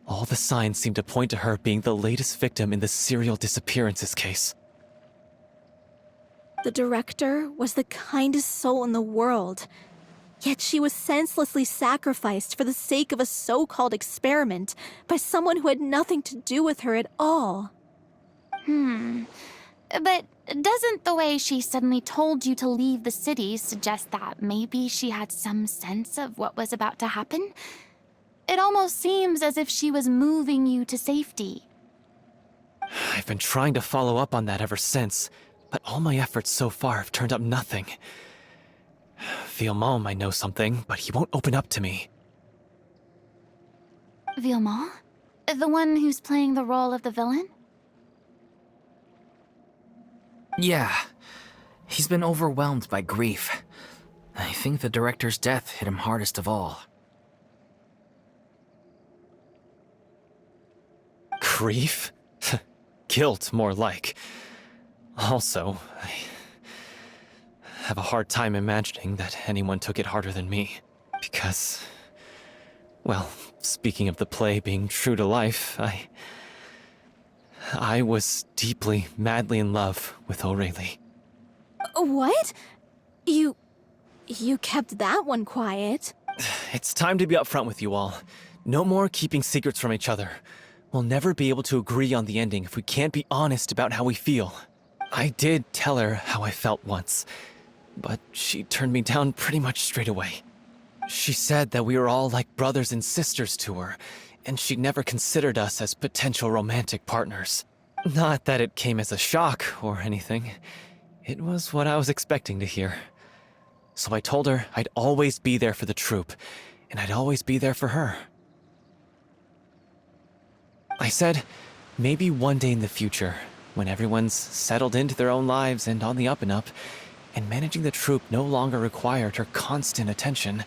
all the signs seemed to point to her being the latest victim in the serial disappearances case.
The director was the kindest soul in the world, yet she was senselessly sacrificed for the sake of a so-called experiment by someone who had nothing to do with her at all.
But doesn't the way she suddenly told you to leave the city suggest that maybe she had some sense of what was about to happen? It almost seems as if she was moving you to safety.
I've been trying to follow up on that ever since, but all my efforts so far have turned up nothing. Villemont might know something, but he won't open up to me.
Villemont? The one who's playing the role of the villain?
Yeah, he's been overwhelmed by grief. I think the director's death hit him hardest of all.
Grief? Guilt, more like. Also, I have a hard time imagining that anyone took it harder than me. Because, well, speaking of the play being true to life, I was deeply, madly in love with Aureli.
What? You kept that one quiet.
It's time to be upfront with you all. No more keeping secrets from each other. We'll never be able to agree on the ending if we can't be honest about how we feel. I did tell her how I felt once, but she turned me down pretty much straight away. She said that we were all like brothers and sisters to her, and she'd never considered us as potential romantic partners. Not that it came as a shock or anything. It was what I was expecting to hear. So I told her I'd always be there for the troupe, and I'd always be there for her. I said, maybe one day in the future, when everyone's settled into their own lives and on the up and up, and managing the troupe no longer required her constant attention,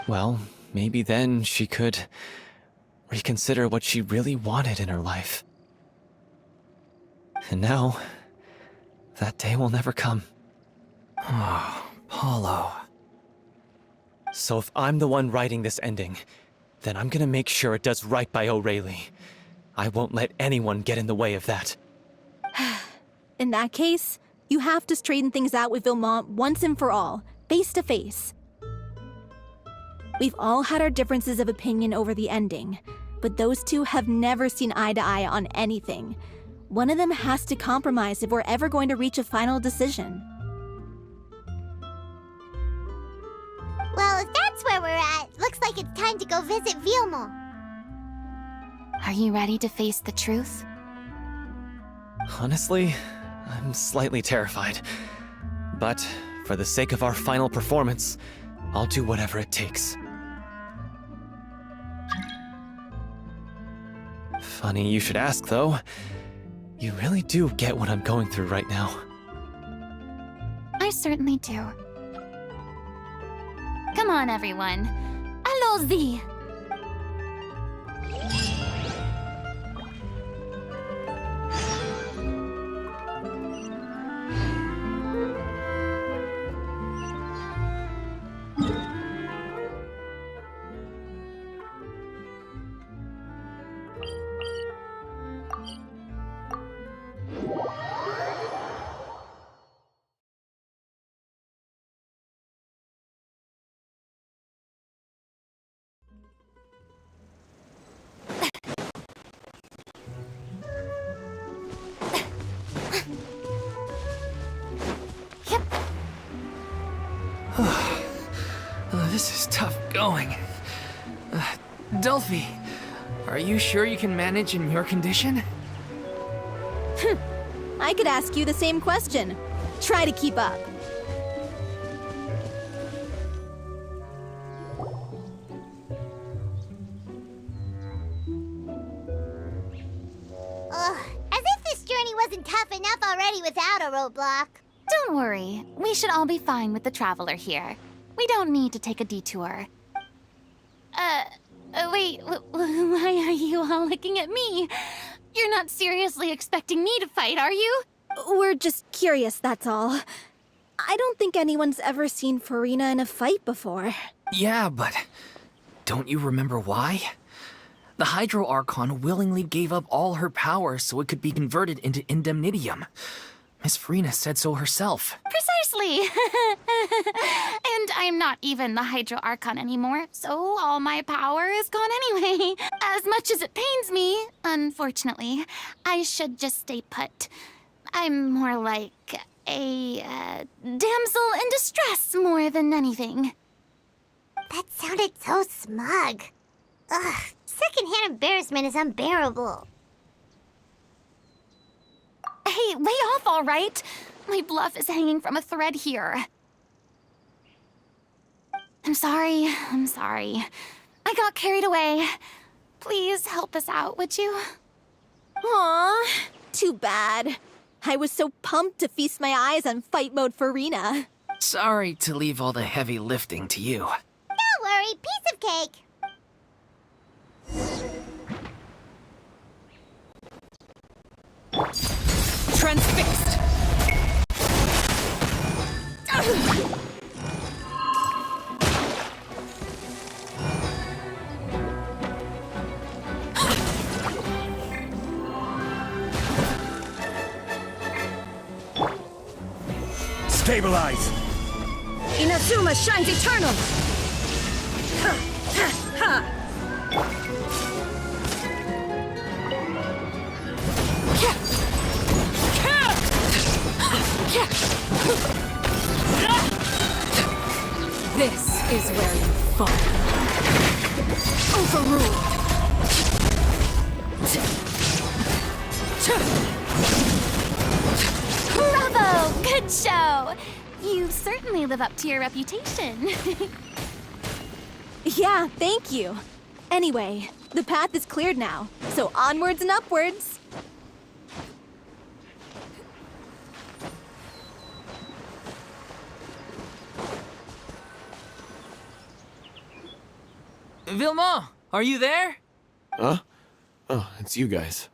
well, maybe then she could reconsider what she really wanted in her life. And now, that day will never come.
Oh, Paulo.
So if I'm the one writing this ending, then I'm gonna make sure it does right by Aureli. I won't let anyone get in the way of that.
In that case, you have to straighten things out with Villemont once and for all, face to face. We've all had our differences of opinion over the ending, but those two have never seen eye to eye on anything. One of them has to compromise if we're ever going to reach a final decision.
Well, if that's where we're at, looks like it's time to go visit Villemont.
Are you ready to face the truth?
Honestly, I'm slightly terrified. But for the sake of our final performance, I'll do whatever it takes. Funny you should ask, though. You really do get what I'm going through right now.
I certainly do. Come on, everyone. Allons-y!
This is tough going. Delphi, are you sure you can manage in your condition?
I could ask you the same question. Try to keep up.
Ugh, as if this journey wasn't tough enough already without a roadblock.
Don't worry, we should all be fine with the traveler here. We don't need to take a detour. Wait, why are you all looking at me? You're not seriously expecting me to fight, are you?
We're just curious, that's all. I don't think anyone's ever seen Furina in a fight before.
Yeah, but don't you remember why? The Hydro Archon willingly gave up all her power so it could be converted into indemnitium. Miss Furina said so herself.
Precisely! And I'm not even the Hydro Archon anymore, so all my power is gone anyway. As much as it pains me, unfortunately, I should just stay put. I'm more like a damsel in distress more than anything.
That sounded so smug. Ugh, secondhand embarrassment is unbearable.
Hey, lay off, all right? My bluff is hanging from a thread here. I'm sorry. I got carried away. Please help us out, would you?
Aw, too bad. I was so pumped to feast my eyes on fight mode Furina.
Sorry to leave all the heavy lifting to you.
Don't worry, piece of cake.
Transfixed!
Stabilize!
Inazuma shines eternal! Ha! Ha! Ha! This is where you fall. Overruled!
Bravo! Good show! You certainly live up to your reputation.
Yeah, thank you. Anyway, the path is cleared now, so onwards and upwards.
Vilma, are you there?
Huh? Oh, it's you guys.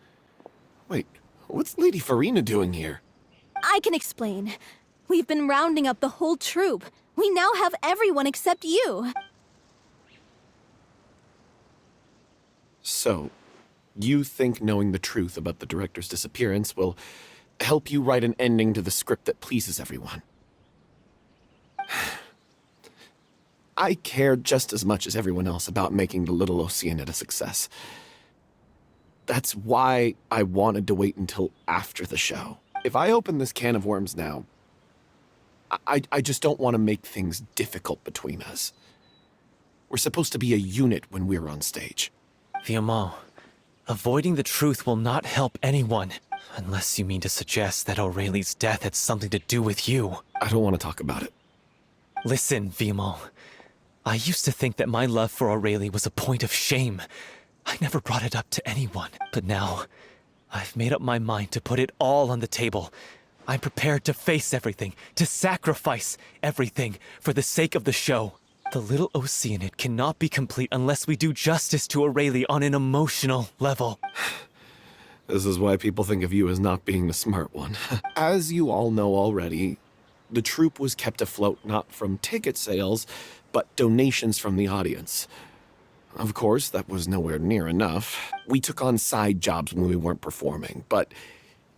Wait, what's Lady Furina doing here?
I can explain. We've been rounding up the whole troop. We now have everyone except you.
So, you think knowing the truth about the director's disappearance will help you write an ending to the script that pleases everyone? I care just as much as everyone else about making the little Oceanid a success. That's why I wanted to wait until after the show. If I open this can of worms now, I just don't want to make things difficult between us. We're supposed to be a unit when we're on stage.
Vilma, avoiding the truth will not help anyone. Unless you mean to suggest that Aurelie's death had something to do with you.
I don't want to talk about it.
Listen, Vilma. I used to think that my love for Aurelie was a point of shame. I never brought it up to anyone. But now, I've made up my mind to put it all on the table. I'm prepared to face everything, to sacrifice everything for the sake of the show. The little Oceanid cannot be complete unless we do justice to Aurelie on an emotional level.
This is why people think of you as not being the smart one. As you all know already, the troupe was kept afloat not from ticket sales, but donations from the audience. Of course, that was nowhere near enough. We took on side jobs when we weren't performing, but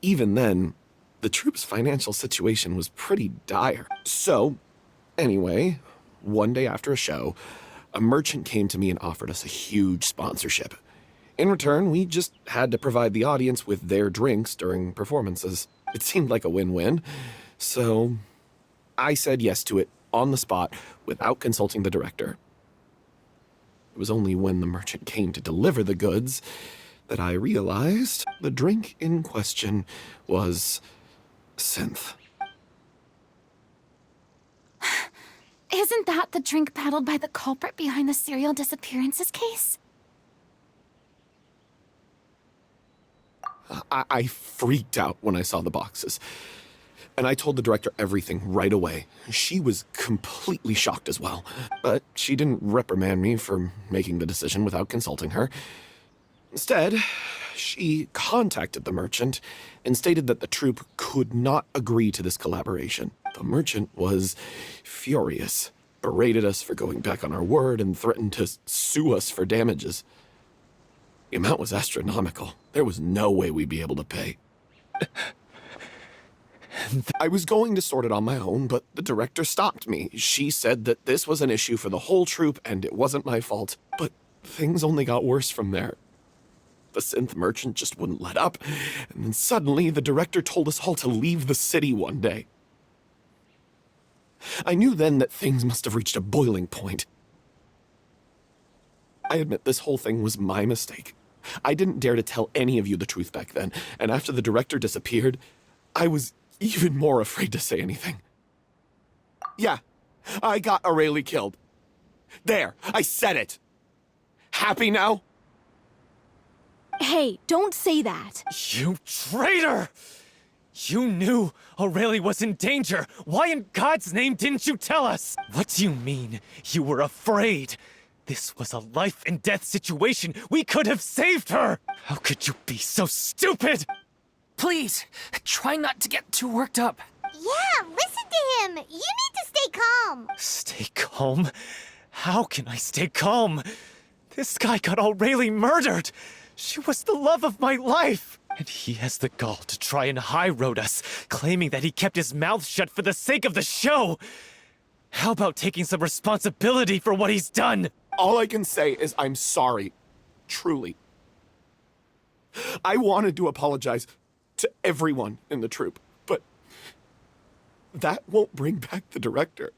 even then, the troupe's financial situation was pretty dire. So, anyway, one day after a show, a merchant came to me and offered us a huge sponsorship. In return, we just had to provide the audience with their drinks during performances. It seemed like a win-win, so I said yes to it on the spot, without consulting the director. It was only when the merchant came to deliver the goods that I realized the drink in question was synth.
Isn't that the drink peddled by the culprit behind the serial disappearances case?
I freaked out when I saw the boxes. And I told the director everything right away. She was completely shocked as well. But she didn't reprimand me for making the decision without consulting her. Instead, she contacted the merchant and stated that the troupe could not agree to this collaboration. The merchant was furious, berated us for going back on our word, and threatened to sue us for damages. The amount was astronomical. There was no way we'd be able to pay. I was going to sort it on my own, but the director stopped me. She said that this was an issue for the whole troupe and it wasn't my fault. But things only got worse from there. The synth merchant just wouldn't let up, and then suddenly the director told us all to leave the city one day. I knew then that things must have reached a boiling point. I admit this whole thing was my mistake. I didn't dare to tell any of you the truth back then, and after the director disappeared, I was even more afraid to say anything. Yeah, I got Aurelie killed. There, I said it. Happy now?
Hey, don't say that.
You traitor! You knew Aurelie was in danger. Why in God's name didn't you tell us? What do you mean you were afraid? This was a life and death situation. We could have saved her. How could you be so stupid?
Please, try not to get too worked up.
Yeah, listen to him. You need to stay calm.
Stay calm? How can I stay calm? This guy got Aurelie murdered. She was the love of my life. And he has the gall to try and high-road us, claiming that he kept his mouth shut for the sake of the show. How about taking some responsibility for what he's done?
All I can say is I'm sorry. Truly. I wanted to apologize to everyone in the troupe, but that won't bring back the director.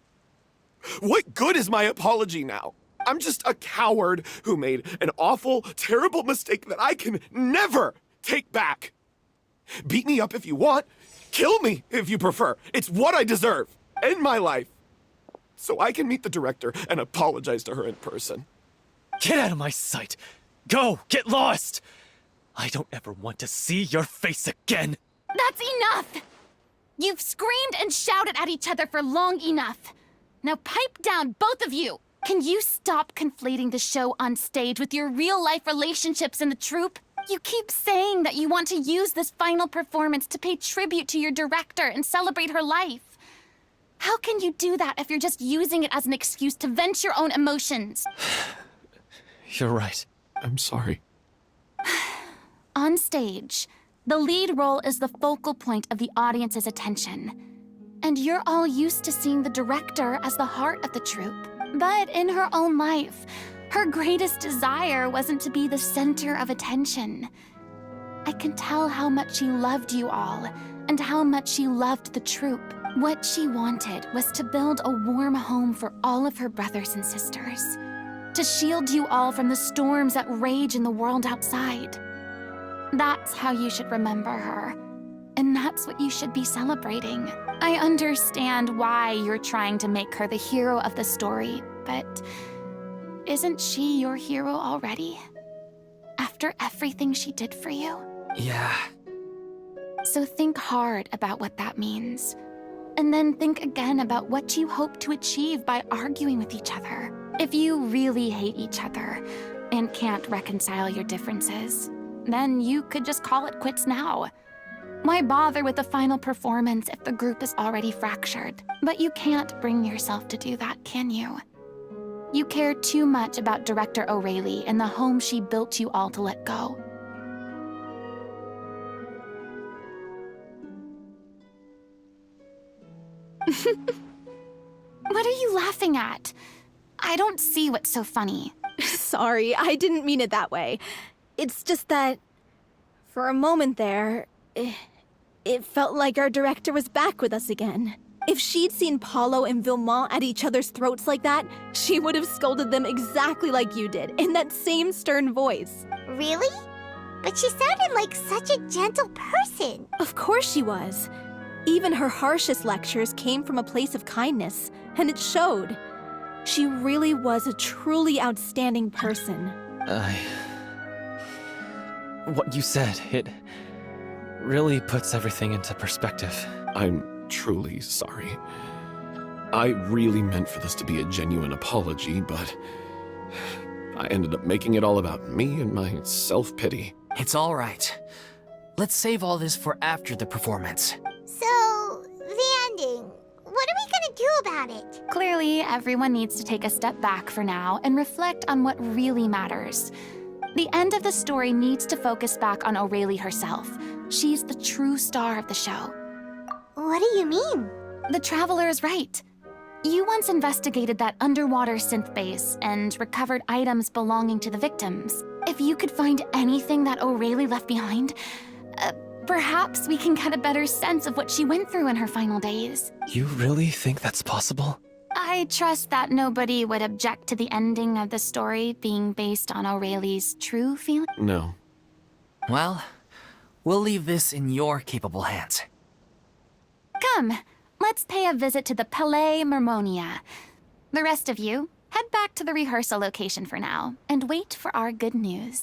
What good is my apology now? I'm just a coward who made an awful, terrible mistake that I can never take back. Beat me up if you want. Kill me if you prefer. It's what I deserve. End my life. So I can meet the director and apologize to her in person.
Get out of my sight. Go, get lost. I don't ever want to see your face again.
That's enough! You've screamed and shouted at each other for long enough. Now pipe down, both of you! Can you stop conflating the show on stage with your real-life relationships in the troupe? You keep saying that you want to use this final performance to pay tribute to your director and celebrate her life. How can you do that if you're just using it as an excuse to vent your own emotions?
You're right.
I'm sorry.
On stage, the lead role is the focal point of the audience's attention. And you're all used to seeing the director as the heart of the troupe. But in her own life, her greatest desire wasn't to be the center of attention. I can tell how much she loved you all, and how much she loved the troupe. What she wanted was to build a warm home for all of her brothers and sisters. To shield you all from the storms that rage in the world outside. That's how you should remember her. And that's what you should be celebrating. I understand why you're trying to make her the hero of the story, but isn't she your hero already? After everything she did for you?
Yeah.
So think hard about what that means. And then think again about what you hope to achieve by arguing with each other. If you really hate each other and can't reconcile your differences, then you could just call it quits now. Why bother with the final performance if the group is already fractured? But you can't bring yourself to do that, can you? You care too much about Director Aurelie and the home she built you all to let go. What are you laughing at? I don't see what's so funny.
Sorry, I didn't mean it that way. It's just that, for a moment there, it felt like our director was back with us again. If she'd seen Paulo and Vilmont at each other's throats like that, she would have scolded them exactly like you did, in that same stern voice.
Really? But she sounded like such a gentle person.
Of course she was. Even her harshest lectures came from a place of kindness, and it showed. She really was a truly outstanding person.
What you said, it really puts everything into perspective.
I'm truly sorry. I really meant for this to be a genuine apology, but I ended up making it all about me and my self-pity.
It's all right. Let's save all this for after the performance.
So, the ending. What are we gonna do about it?
Clearly, everyone needs to take a step back for now and reflect on what really matters. The end of the story needs to focus back on Aurelie herself. She's the true star of the show.
What do you mean?
The Traveler is right. You once investigated that underwater synth base and recovered items belonging to the victims. If you could find anything that Aurelie left behind, perhaps we can get a better sense of what she went through in her final days.
You really think that's possible?
I trust that nobody would object to the ending of the story being based on Aurelie's true feelings.
No.
Well, we'll leave this in your capable hands.
Come, let's pay a visit to the Palais Mermonia. The rest of you, head back to the rehearsal location for now, and wait for our good news.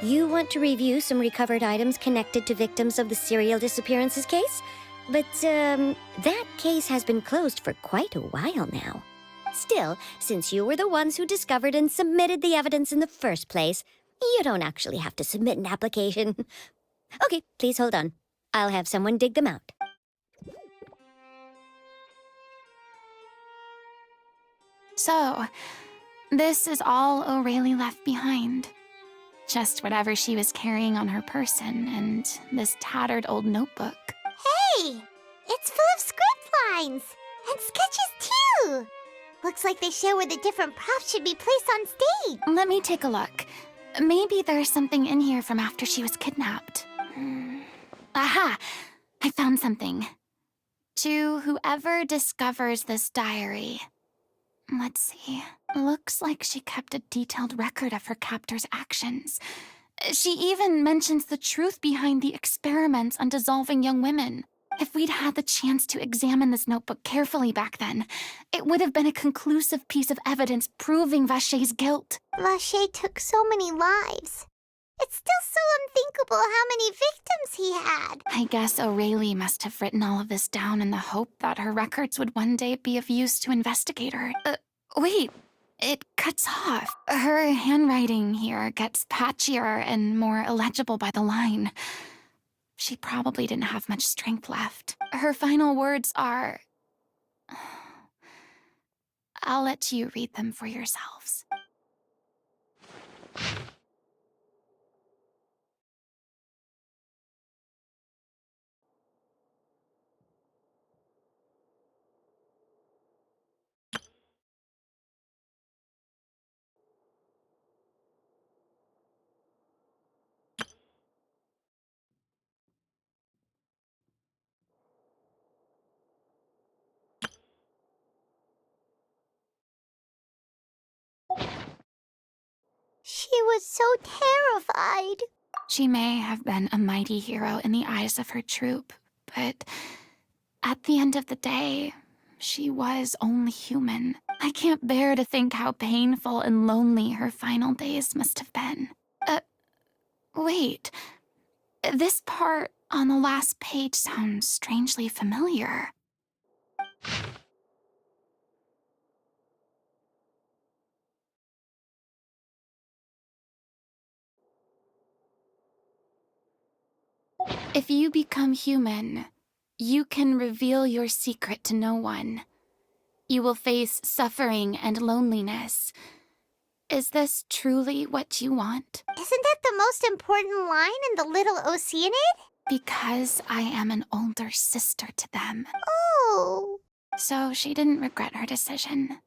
You want to review some recovered items connected to victims of the serial disappearances case? But, that case has been closed for quite a while now. Still, since you were the ones who discovered and submitted the evidence in the first place, you don't actually have to submit an application. Okay, please hold on. I'll have someone dig them out.
So, this is all Aurelie left behind. Just whatever she was carrying on her person and this tattered old notebook.
Hey! It's full of script lines! And sketches too! Looks like they show where the different props should be placed on stage.
Let me take a look. Maybe there's something in here from after she was kidnapped. Aha! I found something. To whoever discovers this diary. Let's see. Looks like she kept a detailed record of her captor's actions. She even mentions the truth behind the experiments on dissolving young women. If we'd had the chance to examine this notebook carefully back then, it would have been a conclusive piece of evidence proving Vacher's guilt.
Vacher took so many lives. It's still so unthinkable how many victims he had.
I guess Aurelie must have written all of this down in the hope that her records would one day be of use to investigator. Wait, it cuts off. Her handwriting here gets patchier and more illegible by the line. She probably didn't have much strength left. Her final words are... I'll let you read them for yourselves.
She was so terrified.
She may have been a mighty hero in the eyes of her troop, but at the end of the day, she was only human. I can't bear to think how painful and lonely her final days must have been. Wait. This part on the last page sounds strangely familiar.
If you become human, you can reveal your secret to no one. You will face suffering and loneliness. Is this truly what you want?
Isn't that the most important line in the little Oceanid?
Because I am an older sister to them.
Oh.
So she didn't regret her decision.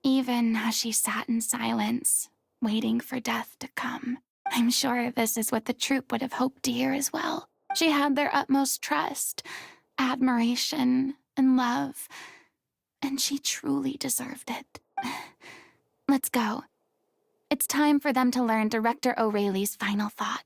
Even as she sat in silence, waiting for death to come. I'm sure this is what the troupe would have hoped to hear as well. She had their utmost trust, admiration, and love. And she truly deserved it. Let's go. It's time for them to learn Director O'Reilly's final thought.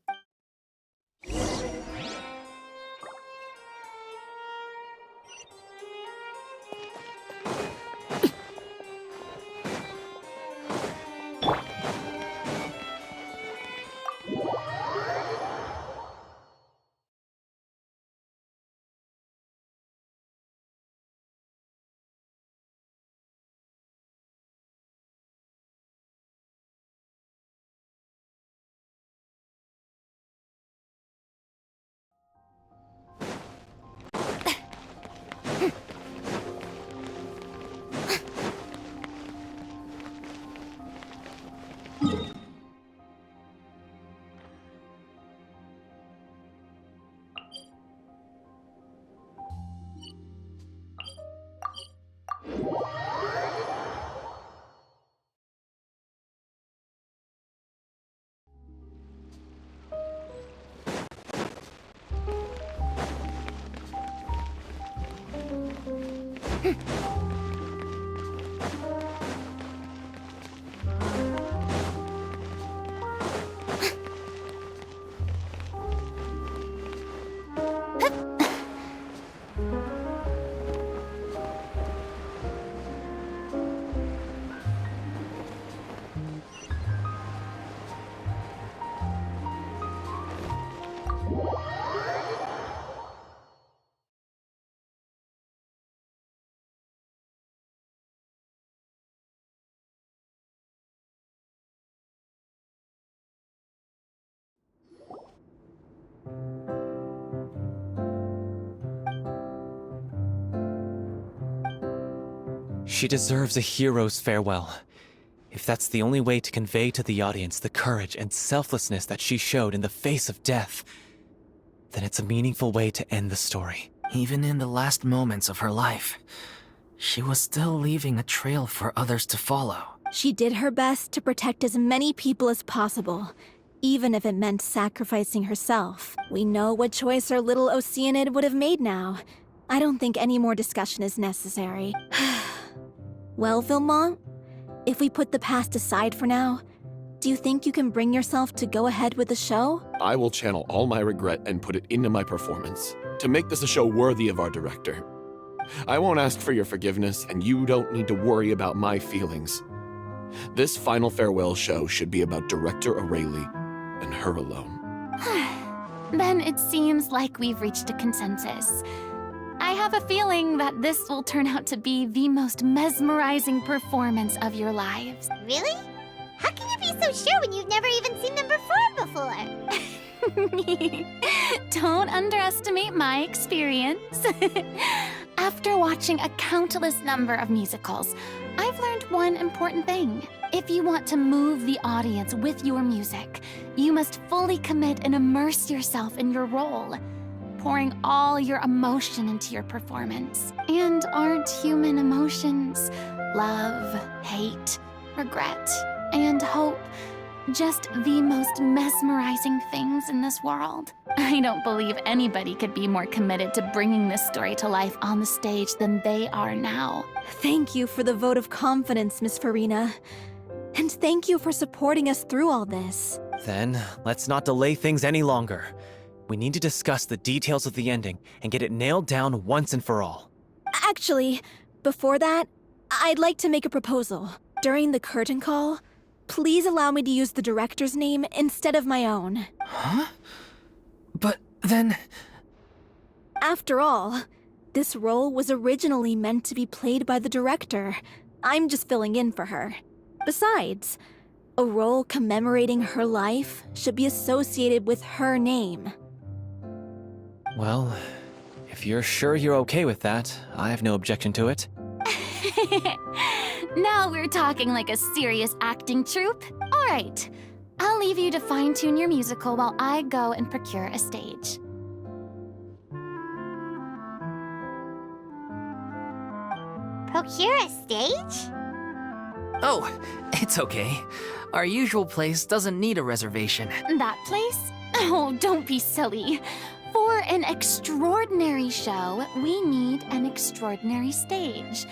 She deserves a hero's farewell. If that's the only way to convey to the audience the courage and selflessness that she showed in the face of death, then it's a meaningful way to end the story.
Even in the last moments of her life, she was still leaving a trail for others to follow.
She did her best to protect as many people as possible, even if it meant sacrificing herself. We know what choice our little Oceanid would have made now. I don't think any more discussion is necessary. Well, Vilmont, if we put the past aside for now, do you think you can bring yourself to go ahead with the show?
I will channel all my regret and put it into my performance to make this a show worthy of our director. I won't ask for your forgiveness, and you don't need to worry about my feelings. This final farewell show should be about Director O'Reilly and her alone.
Then it seems like we've reached a consensus. I have a feeling that this will turn out to be the most mesmerizing performance of your lives.
Really? How can you be so sure when you've never even seen them perform before?
Don't underestimate my experience. After watching a countless number of musicals, I've learned one important thing. If you want to move the audience with your music, you must fully commit and immerse yourself in your role, pouring all your emotion into your performance. And aren't human emotions, love, hate, regret, and hope, just the most mesmerizing things in this world? I don't believe anybody could be more committed to bringing this story to life on the stage than they are now.
Thank you for the vote of confidence, Miss Furina. And thank you for supporting us through all this.
Then, let's not delay things any longer. We need to discuss the details of the ending and get it nailed down once and for all.
Actually, before that, I'd like to make a proposal. During the curtain call, please allow me to use the director's name instead of my own.
Huh? But then...
After all, this role was originally meant to be played by the director. I'm just filling in for her. Besides, a role commemorating her life should be associated with her name.
Well, if you're sure you're okay with that, I have no objection to it.
Now we're talking like a serious acting troupe. All right, I'll leave you to fine-tune your musical while I go and procure a stage.
Procure a stage?
Oh, it's okay. Our usual place doesn't need a reservation.
That place? Oh, don't be silly. For an extraordinary show, we need an extraordinary stage.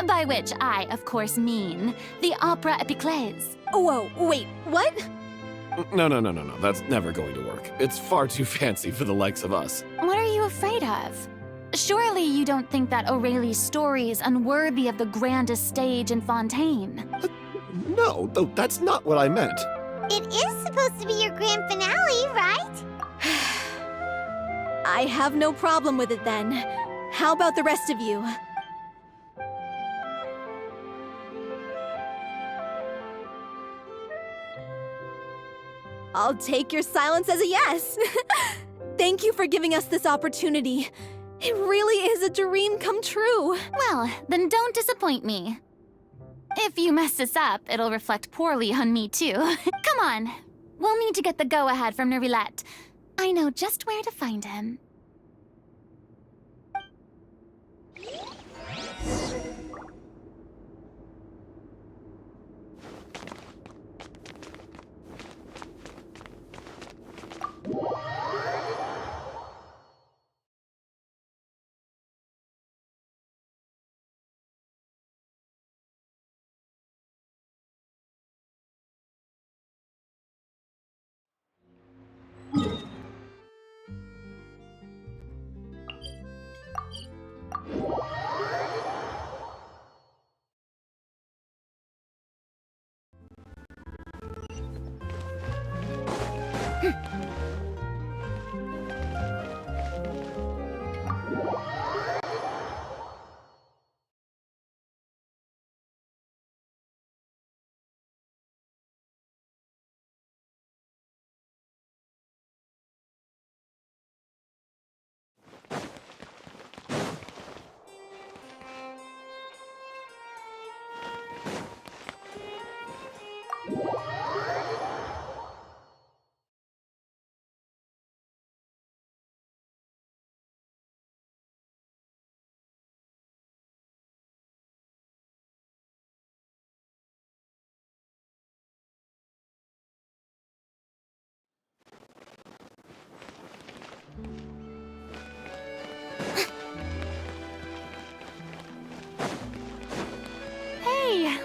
By which I, of course, mean the Opera Epiclese.
Whoa, wait, what?
No. That's never going to work. It's far too fancy for the likes of us.
What are you afraid of? Surely you don't think that Aurelie's story is unworthy of the grandest stage in Fontaine.
No, that's not what I meant.
It is supposed to be your grand finale, right?
I have no problem with it then. How about the rest of you? I'll take your silence as a yes. Thank you for giving us this opportunity. It really is a dream come true.
Well, then don't disappoint me. If you mess this up, it'll reflect poorly on me too. Come on. We'll need to get the go-ahead from Nerilette. I know just where to find him.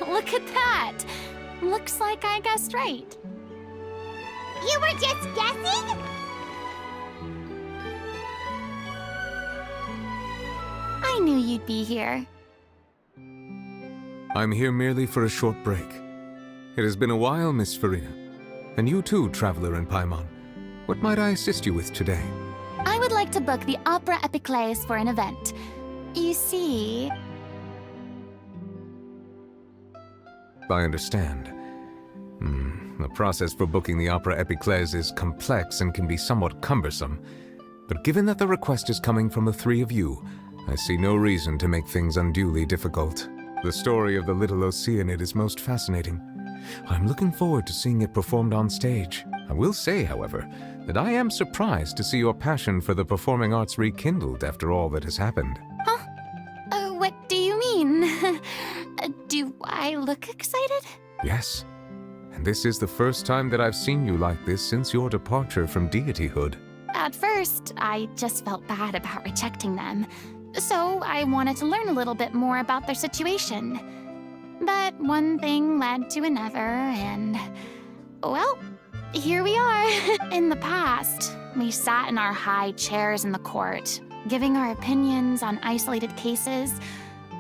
Look at that! Looks like I guessed right.
You were just guessing?
I knew you'd be here.
I'm here merely for a short break. It has been a while, Miss Furina. And you too, traveler in Paimon. What might I assist you with today?
I would like to book the Opera Epiclese for an event. You see...
I understand. The process for booking the Opera Epiclese is complex and can be somewhat cumbersome. But given that the request is coming from the three of you, I see no reason to make things unduly difficult. The story of the little Oceanid is most fascinating. I'm looking forward to seeing it performed on stage. I will say, however, that I am surprised to see your passion for the performing arts rekindled after all that has happened.
Huh? What do you mean? Do I look excited?
Yes. And this is the first time that I've seen you like this since your departure from deityhood.
At first, I just felt bad about rejecting them. So I wanted to learn a little bit more about their situation. But one thing led to another, and... well, here we are. In the past, we sat in our high chairs in the court, giving our opinions on isolated cases,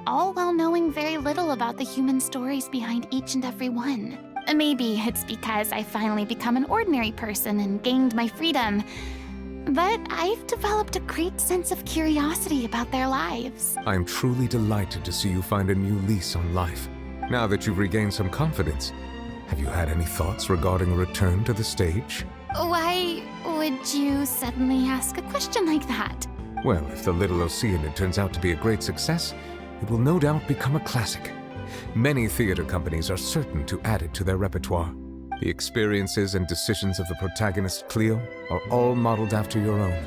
all while knowing very little about the human stories behind each and every one. Maybe it's because I finally become an ordinary person and gained my freedom, but I've developed a great sense of curiosity about their lives.
I'm truly delighted to see you find a new lease on life. Now that you've regained some confidence, have you had any thoughts regarding a return to the stage?
Why would you suddenly ask a question like that?
Well, if the Little Oceanid turns out to be a great success, it will no doubt become a classic. Many theater companies are certain to add it to their repertoire. The experiences and decisions of the protagonist, Cleo, are all modeled after your own.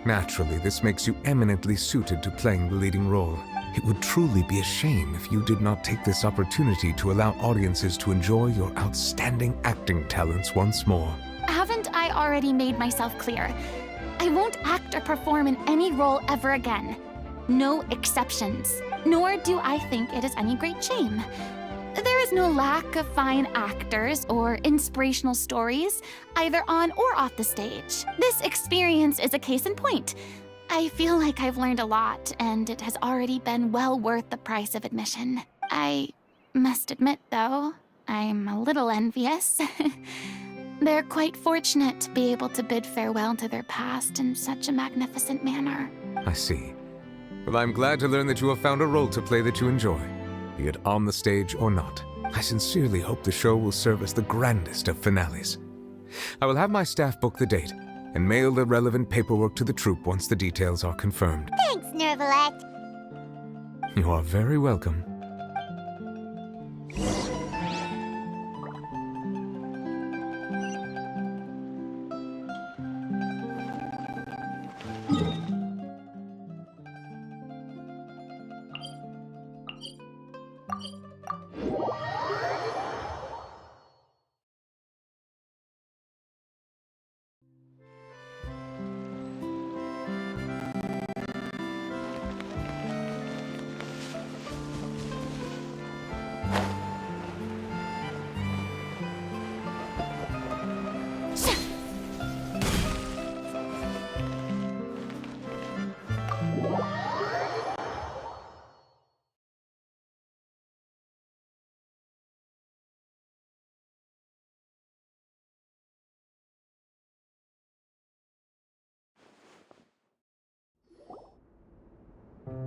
Naturally, this makes you eminently suited to playing the leading role. It would truly be a shame if you did not take this opportunity to allow audiences to enjoy your outstanding acting talents once more.
Haven't I already made myself clear? I won't act or perform in any role ever again. No exceptions. Nor do I think it is any great shame. There is no lack of fine actors or inspirational stories, either on or off the stage. This experience is a case in point. I feel like I've learned a lot, and it has already been well worth the price of admission. I must admit, though, I'm a little envious. They're quite fortunate to be able to bid farewell to their past in such a magnificent manner.
I see. Well, I'm glad to learn that you have found a role to play that you enjoy, be it on the stage or not. I sincerely hope the show will serve as the grandest of finales. I will have my staff book the date and mail the relevant paperwork to the troupe once the details are confirmed.
Thanks, Nervalette.
You are very welcome.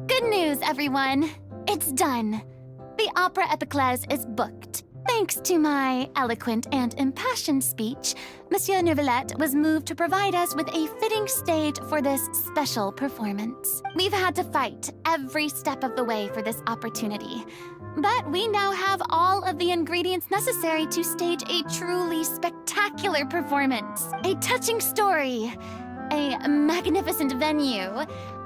Good news, everyone! It's done. The Opera Epiclese is booked. Thanks to my eloquent and impassioned speech, Monsieur Neuvillette was moved to provide us with a fitting stage for this special performance. We've had to fight every step of the way for this opportunity, but we now have all of the ingredients necessary to stage a truly spectacular performance. A touching story, a magnificent venue,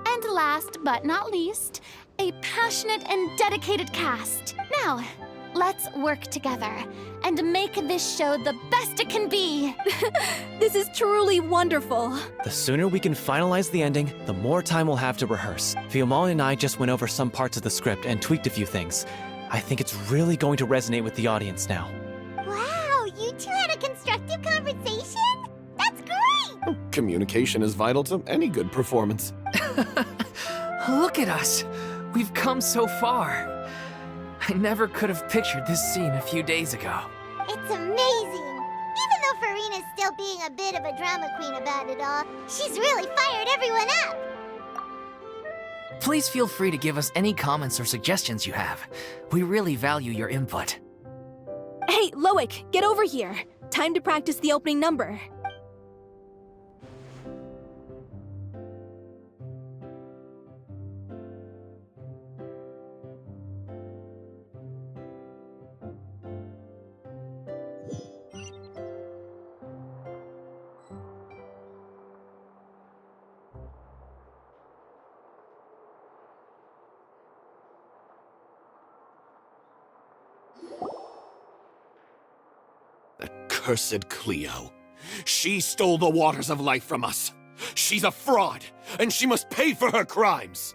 and last but not least, a passionate and dedicated cast. Now, let's work together and make this show the best it can be.
This is truly wonderful.
The sooner we can finalize the ending, the more time we'll have to rehearse. Fiamma and I just went over some parts of the script and tweaked a few things. I think it's really going to resonate with the audience now.
Wow, you two had a constructive conversation? That's great!
Communication is vital to any good performance.
Look at us! We've come so far. I never could have pictured this scene a few days ago.
It's amazing! Even though Furina's still being a bit of a drama queen about it all, she's really fired everyone up!
Please feel free to give us any comments or suggestions you have. We really value your input.
Hey, Loic, get over here. Time to practice the opening number.
Cursed Cleo. She stole the waters of life from us. She's a fraud, and she must pay for her crimes.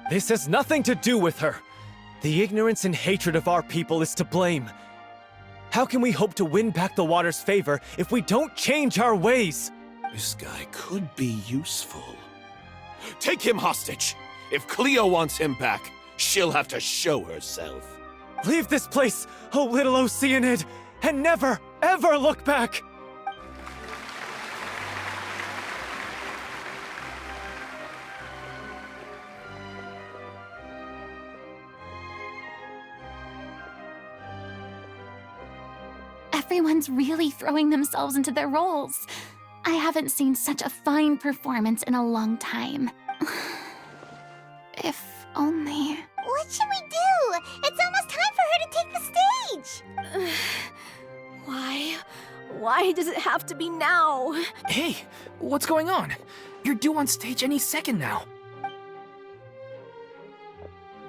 This has nothing to do with her. The ignorance and hatred of our people is to blame. How can we hope to win back the water's favor if we don't change our ways?
This guy could be useful. Take him hostage. If Cleo wants him back, she'll have to show herself.
Leave this place, oh little Oceanid, and never, ever look back!
Everyone's really throwing themselves into their roles. I haven't seen such a fine performance in a long time. If only...
What should we do? It's almost time for her to take the stage!
Why? Why does it have to be now?
Hey, what's going on? You're due on stage any second now.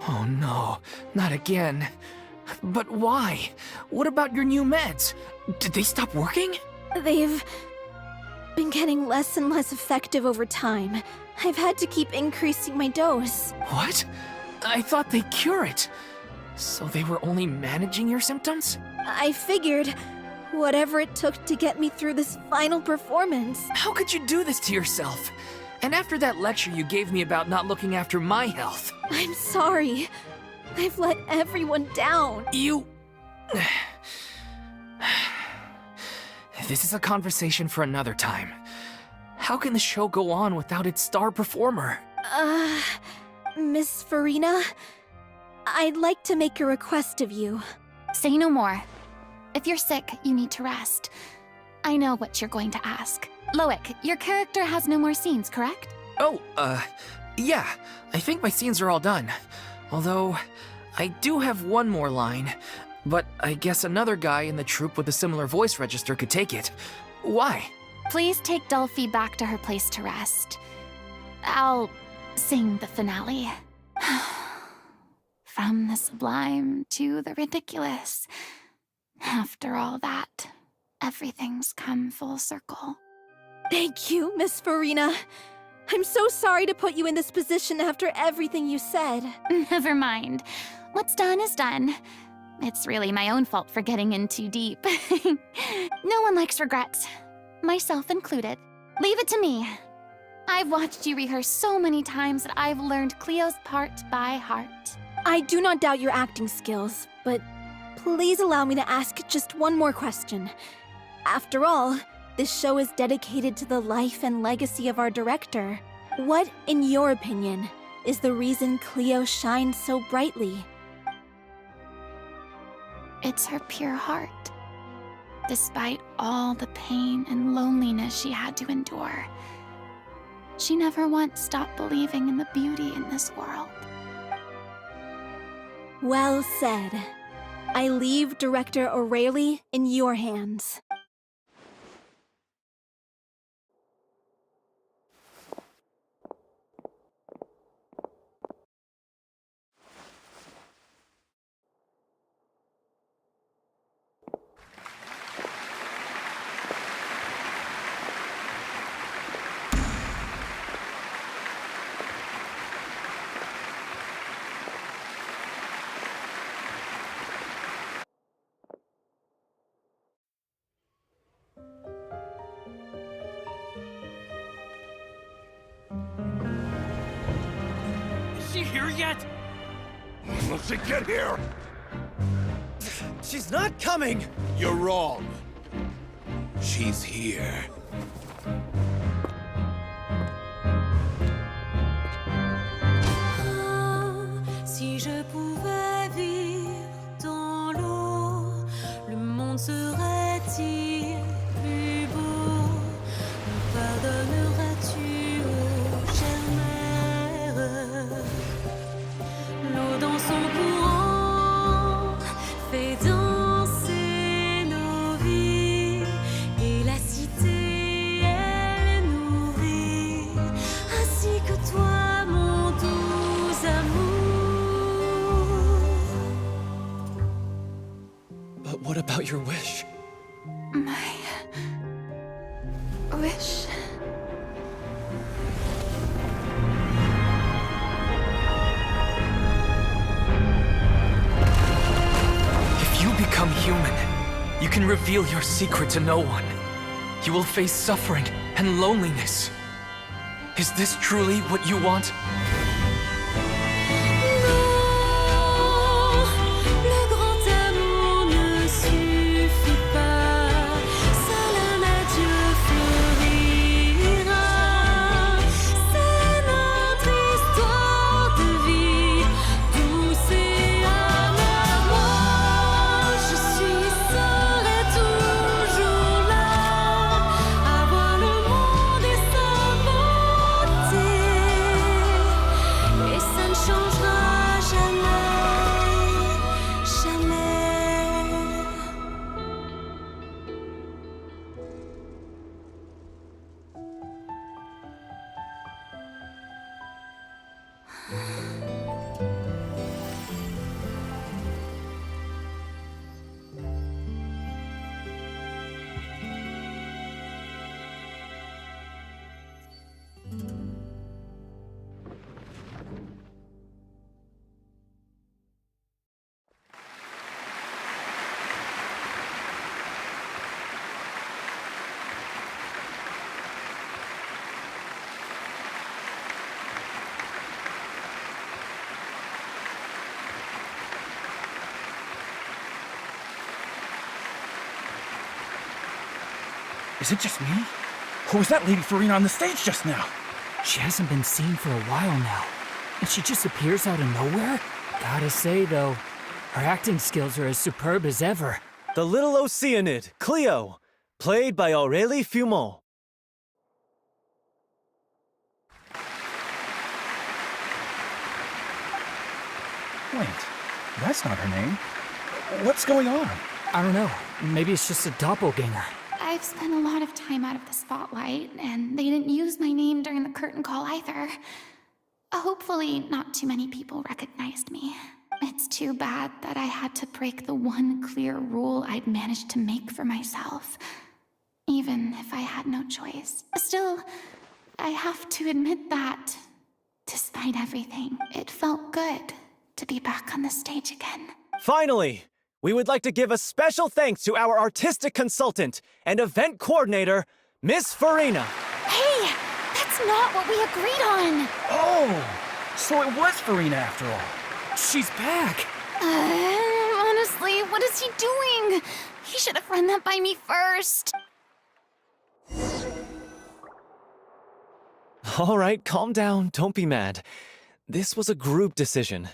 Oh no, not again. But why? What about your new meds? Did they stop working?
They've been getting less and less effective over time. I've had to keep increasing my dose.
What? I thought they cure it. So they were only managing your symptoms?
I figured whatever it took to get me through this final performance.
How could you do this to yourself? And after that lecture you gave me about not looking after my health.
I'm sorry. I've let everyone down.
You... This is a conversation for another time. How can the show go on without its star performer?
Miss Furina, I'd like to make a request of you.
Say no more. If you're sick, you need to rest. I know what you're going to ask. Loic, your character has no more scenes, correct?
Oh, yeah. I think my scenes are all done. Although, I do have one more line. But I guess another guy in the troupe with a similar voice register could take it. Why?
Please take Delphi back to her place to rest. I'll sing the finale. From the sublime to the ridiculous. After all that, everything's come full circle.
Thank you, Miss Furina. I'm so sorry to put you in this position after everything you said.
Never mind. What's done is done. It's really my own fault for getting in too deep. No one likes regrets, myself included. Leave it to me. I've watched you rehearse so many times that I've learned Cleo's part by heart.
I do not doubt your acting skills, but please allow me to ask just one more question. After all, this show is dedicated to the life and legacy of our director. What, in your opinion, is the reason Cleo shines so brightly?
It's her pure heart. Despite all the pain and loneliness she had to endure, she never once stopped believing in the beauty in this world.
Well said. I leave Director O'Reilly in your hands.
Is she here yet?
Will she get here?
She's not coming!
You're wrong. She's here.
Si je pouvais vivre dans l'eau, le monde serait-il plus beau? Me pardonneras-tu, ô chère mère? L'eau dans son courant fait danser nos vies, et la cité elle nourrit, ainsi que toi, mon doux amour.
But what about your wish?
My wish.
If you become human, you can reveal your secret to no one. You will face suffering and loneliness. Is this truly what you want?
Le grand amour ne suffit pas, seul un adieu fleurira. C'est notre histoire de vie, douce et amère. Moi, je suis seule et tout
Is it just me? Or was that Lady Furina on the stage just now?
She hasn't been seen for a while now, and she just appears out of nowhere? Gotta say, though, her acting skills are as superb as ever.
The little Oceanid, Cleo, played by Aurélie Fumont.
Wait, that's not her name. What's going on?
I don't know. Maybe it's just a doppelganger.
I've spent a lot of time out of the spotlight, and they didn't use my name during the curtain call either. Hopefully, not too many people recognized me. It's too bad that I had to break the one clear rule I'd managed to make for myself, even if I had no choice. Still, I have to admit that, despite everything, it felt good to be back on the stage again.
Finally, we would like to give a special thanks to our artistic consultant and event coordinator, Miss Furina.
Hey, that's not what we agreed on!
Oh, so it was Furina after all.
She's back!
Honestly, what is he doing? He should have run that by me first.
All right, calm down, don't be mad. This was a group decision.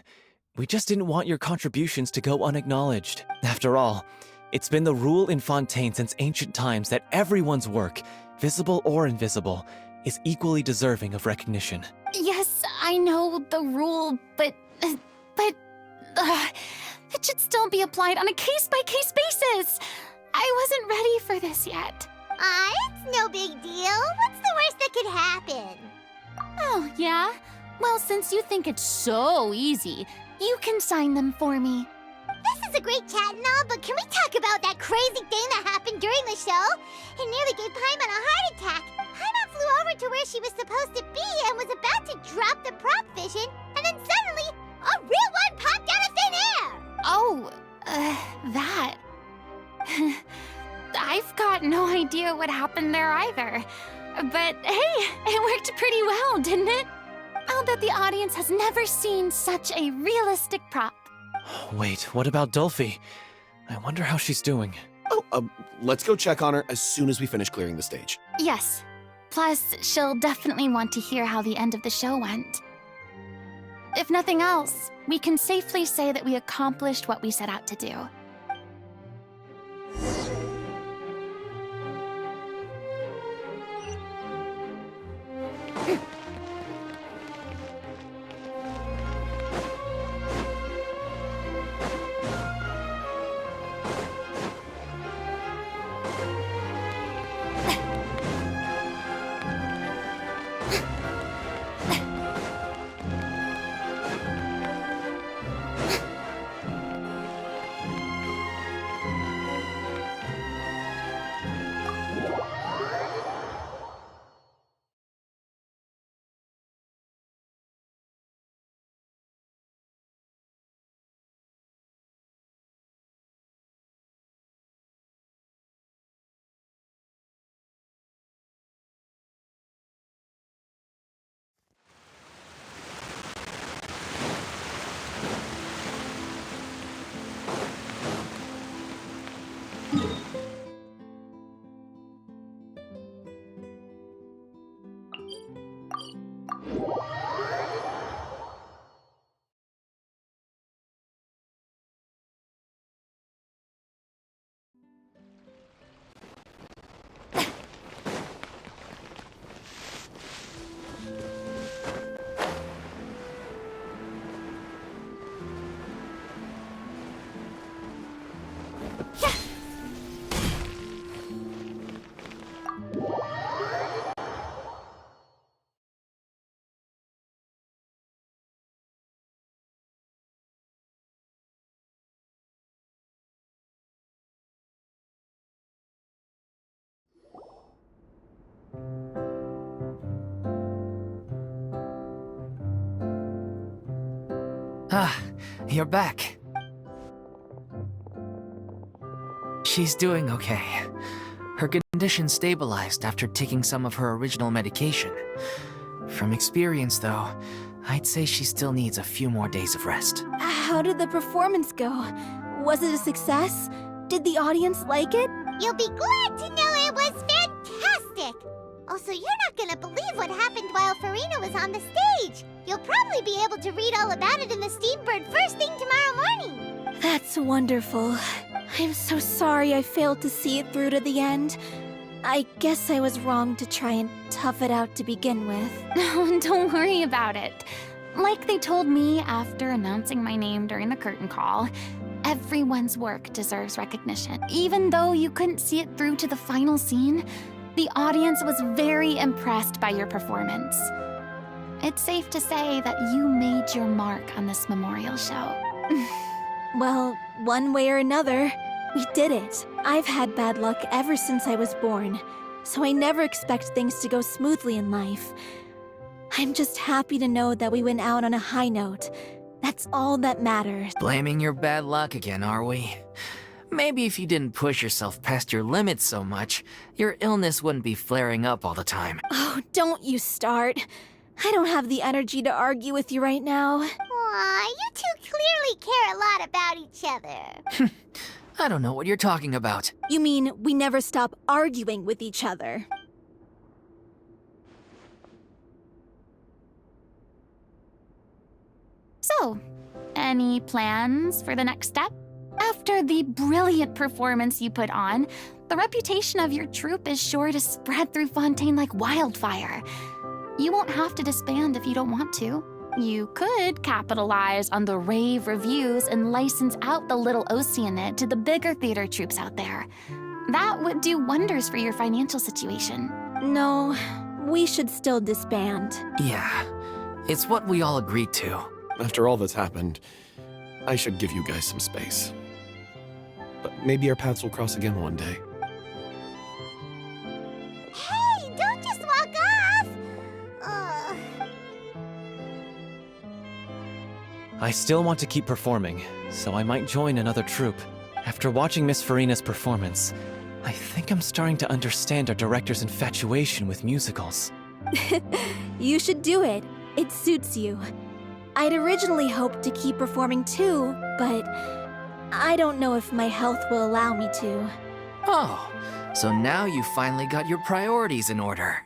We just didn't want your contributions to go unacknowledged. After all, it's been the rule in Fontaine since ancient times that everyone's work, visible or invisible, is equally deserving of recognition.
Yes, I know the rule, but it should still be applied on a case-by-case basis. I wasn't ready for this yet.
It's no big deal. What's the worst that could happen?
Oh, yeah? Well, since you think it's so easy, you can sign them for me.
This is a great chat and all, but can we talk about that crazy thing that happened during the show? It nearly gave Paimon a heart attack. Paimon flew over to where she was supposed to be and was about to drop the prop vision, and then suddenly, a real one popped out of thin air!
Oh, that. I've got no idea what happened there either. But hey, it worked pretty well, didn't it? I'll bet the audience has never seen such a realistic prop.
Wait, what about Dolphy? I wonder how she's doing.
Oh, let's go check on her as soon as we finish clearing the stage.
Yes. Plus, she'll definitely want to hear how the end of the show went. If nothing else, we can safely say that we accomplished what we set out to do.
Ah, you're back. She's doing okay. Her condition stabilized after taking some of her original medication. From experience, though, I'd say she still needs a few more days of rest.
How did the performance go? Was it a success? Did the audience like it?
You'll be glad to know it was fantastic! magic. Also, you're not gonna believe what happened while Furina was on the stage. You'll probably be able to read all about it in the Steambird first thing tomorrow morning.
That's wonderful. I'm so sorry I failed to see it through to the end. I guess I was wrong to try and tough it out to begin with.
No, don't worry about it. Like they told me after announcing my name during the curtain call, everyone's work deserves recognition. Even though you couldn't see it through to the final scene, the audience was very impressed by your performance. It's safe to say that you made your mark on this memorial show.
Well, one way or another, we did it. I've had bad luck ever since I was born, so I never expect things to go smoothly in life. I'm just happy to know that we went out on a high note. That's all that matters.
Blaming your bad luck again, are we? Maybe if you didn't push yourself past your limits so much, your illness wouldn't be flaring up all the time.
Oh, don't you start. I don't have the energy to argue with you right now.
Aw, you two clearly care a lot about each other.
I don't know what you're talking about.
You mean we never stop arguing with each other?
So, any plans for the next step? After the brilliant performance you put on, the reputation of your troupe is sure to spread through Fontaine like wildfire. You won't have to disband if you don't want to. You could capitalize on the rave reviews and license out the little Oceanid to the bigger theater troupes out there. That would do wonders for your financial situation.
No, we should still disband.
Yeah, it's what we all agreed to.
After all that's happened, I should give you guys some space. But maybe our paths will cross again one day.
Hey, don't just walk off!
I still want to keep performing, so I might join another troupe. After watching Miss Furina's performance, I think I'm starting to understand our director's infatuation with musicals.
You should do it. It suits you. I'd originally hoped to keep performing too, but I don't know if my health will allow me to.
Oh, so now you finally got your priorities in order.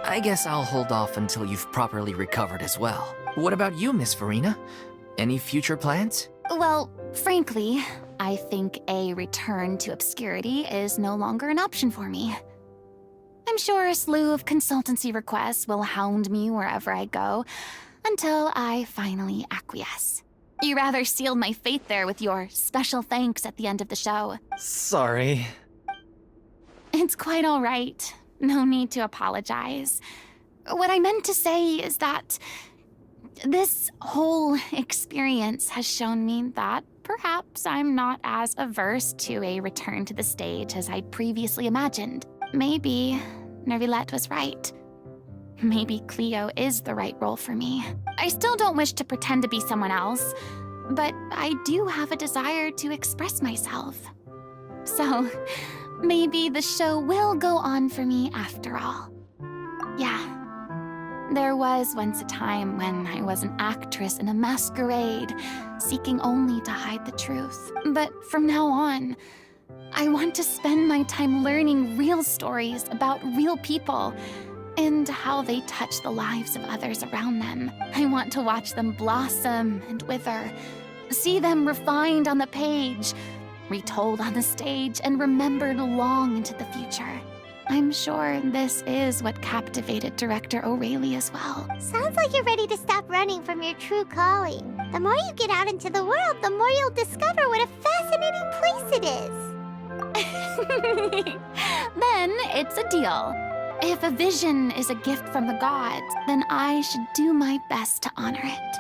I guess I'll hold off until you've properly recovered as well. What about you, Miss Furina? Any future plans?
Well, frankly, I think a return to obscurity is no longer an option for me. I'm sure a slew of consultancy requests will hound me wherever I go, until I finally acquiesce. You rather sealed my fate there with your special thanks at the end of the show.
Sorry.
It's quite all right. No need to apologize. What I meant to say is that this whole experience has shown me that perhaps I'm not as averse to a return to the stage as I'd previously imagined. Maybe Nervilette was right. Maybe Cleo is the right role for me. I still don't wish to pretend to be someone else, but I do have a desire to express myself. So, maybe the show will go on for me after all. Yeah. There was once a time when I was an actress in a masquerade, seeking only to hide the truth. But from now on, I want to spend my time learning real stories about real people and how they touch the lives of others around them. I want to watch them blossom and wither, see them refined on the page, retold on the stage, and remembered long into the future. I'm sure this is what captivated director O'Reilly as well.
Sounds like you're ready to stop running from your true calling. The more you get out into the world, the more you'll discover what a fascinating place it is.
Then it's a deal. If a vision is a gift from the gods, then I should do my best to honor it.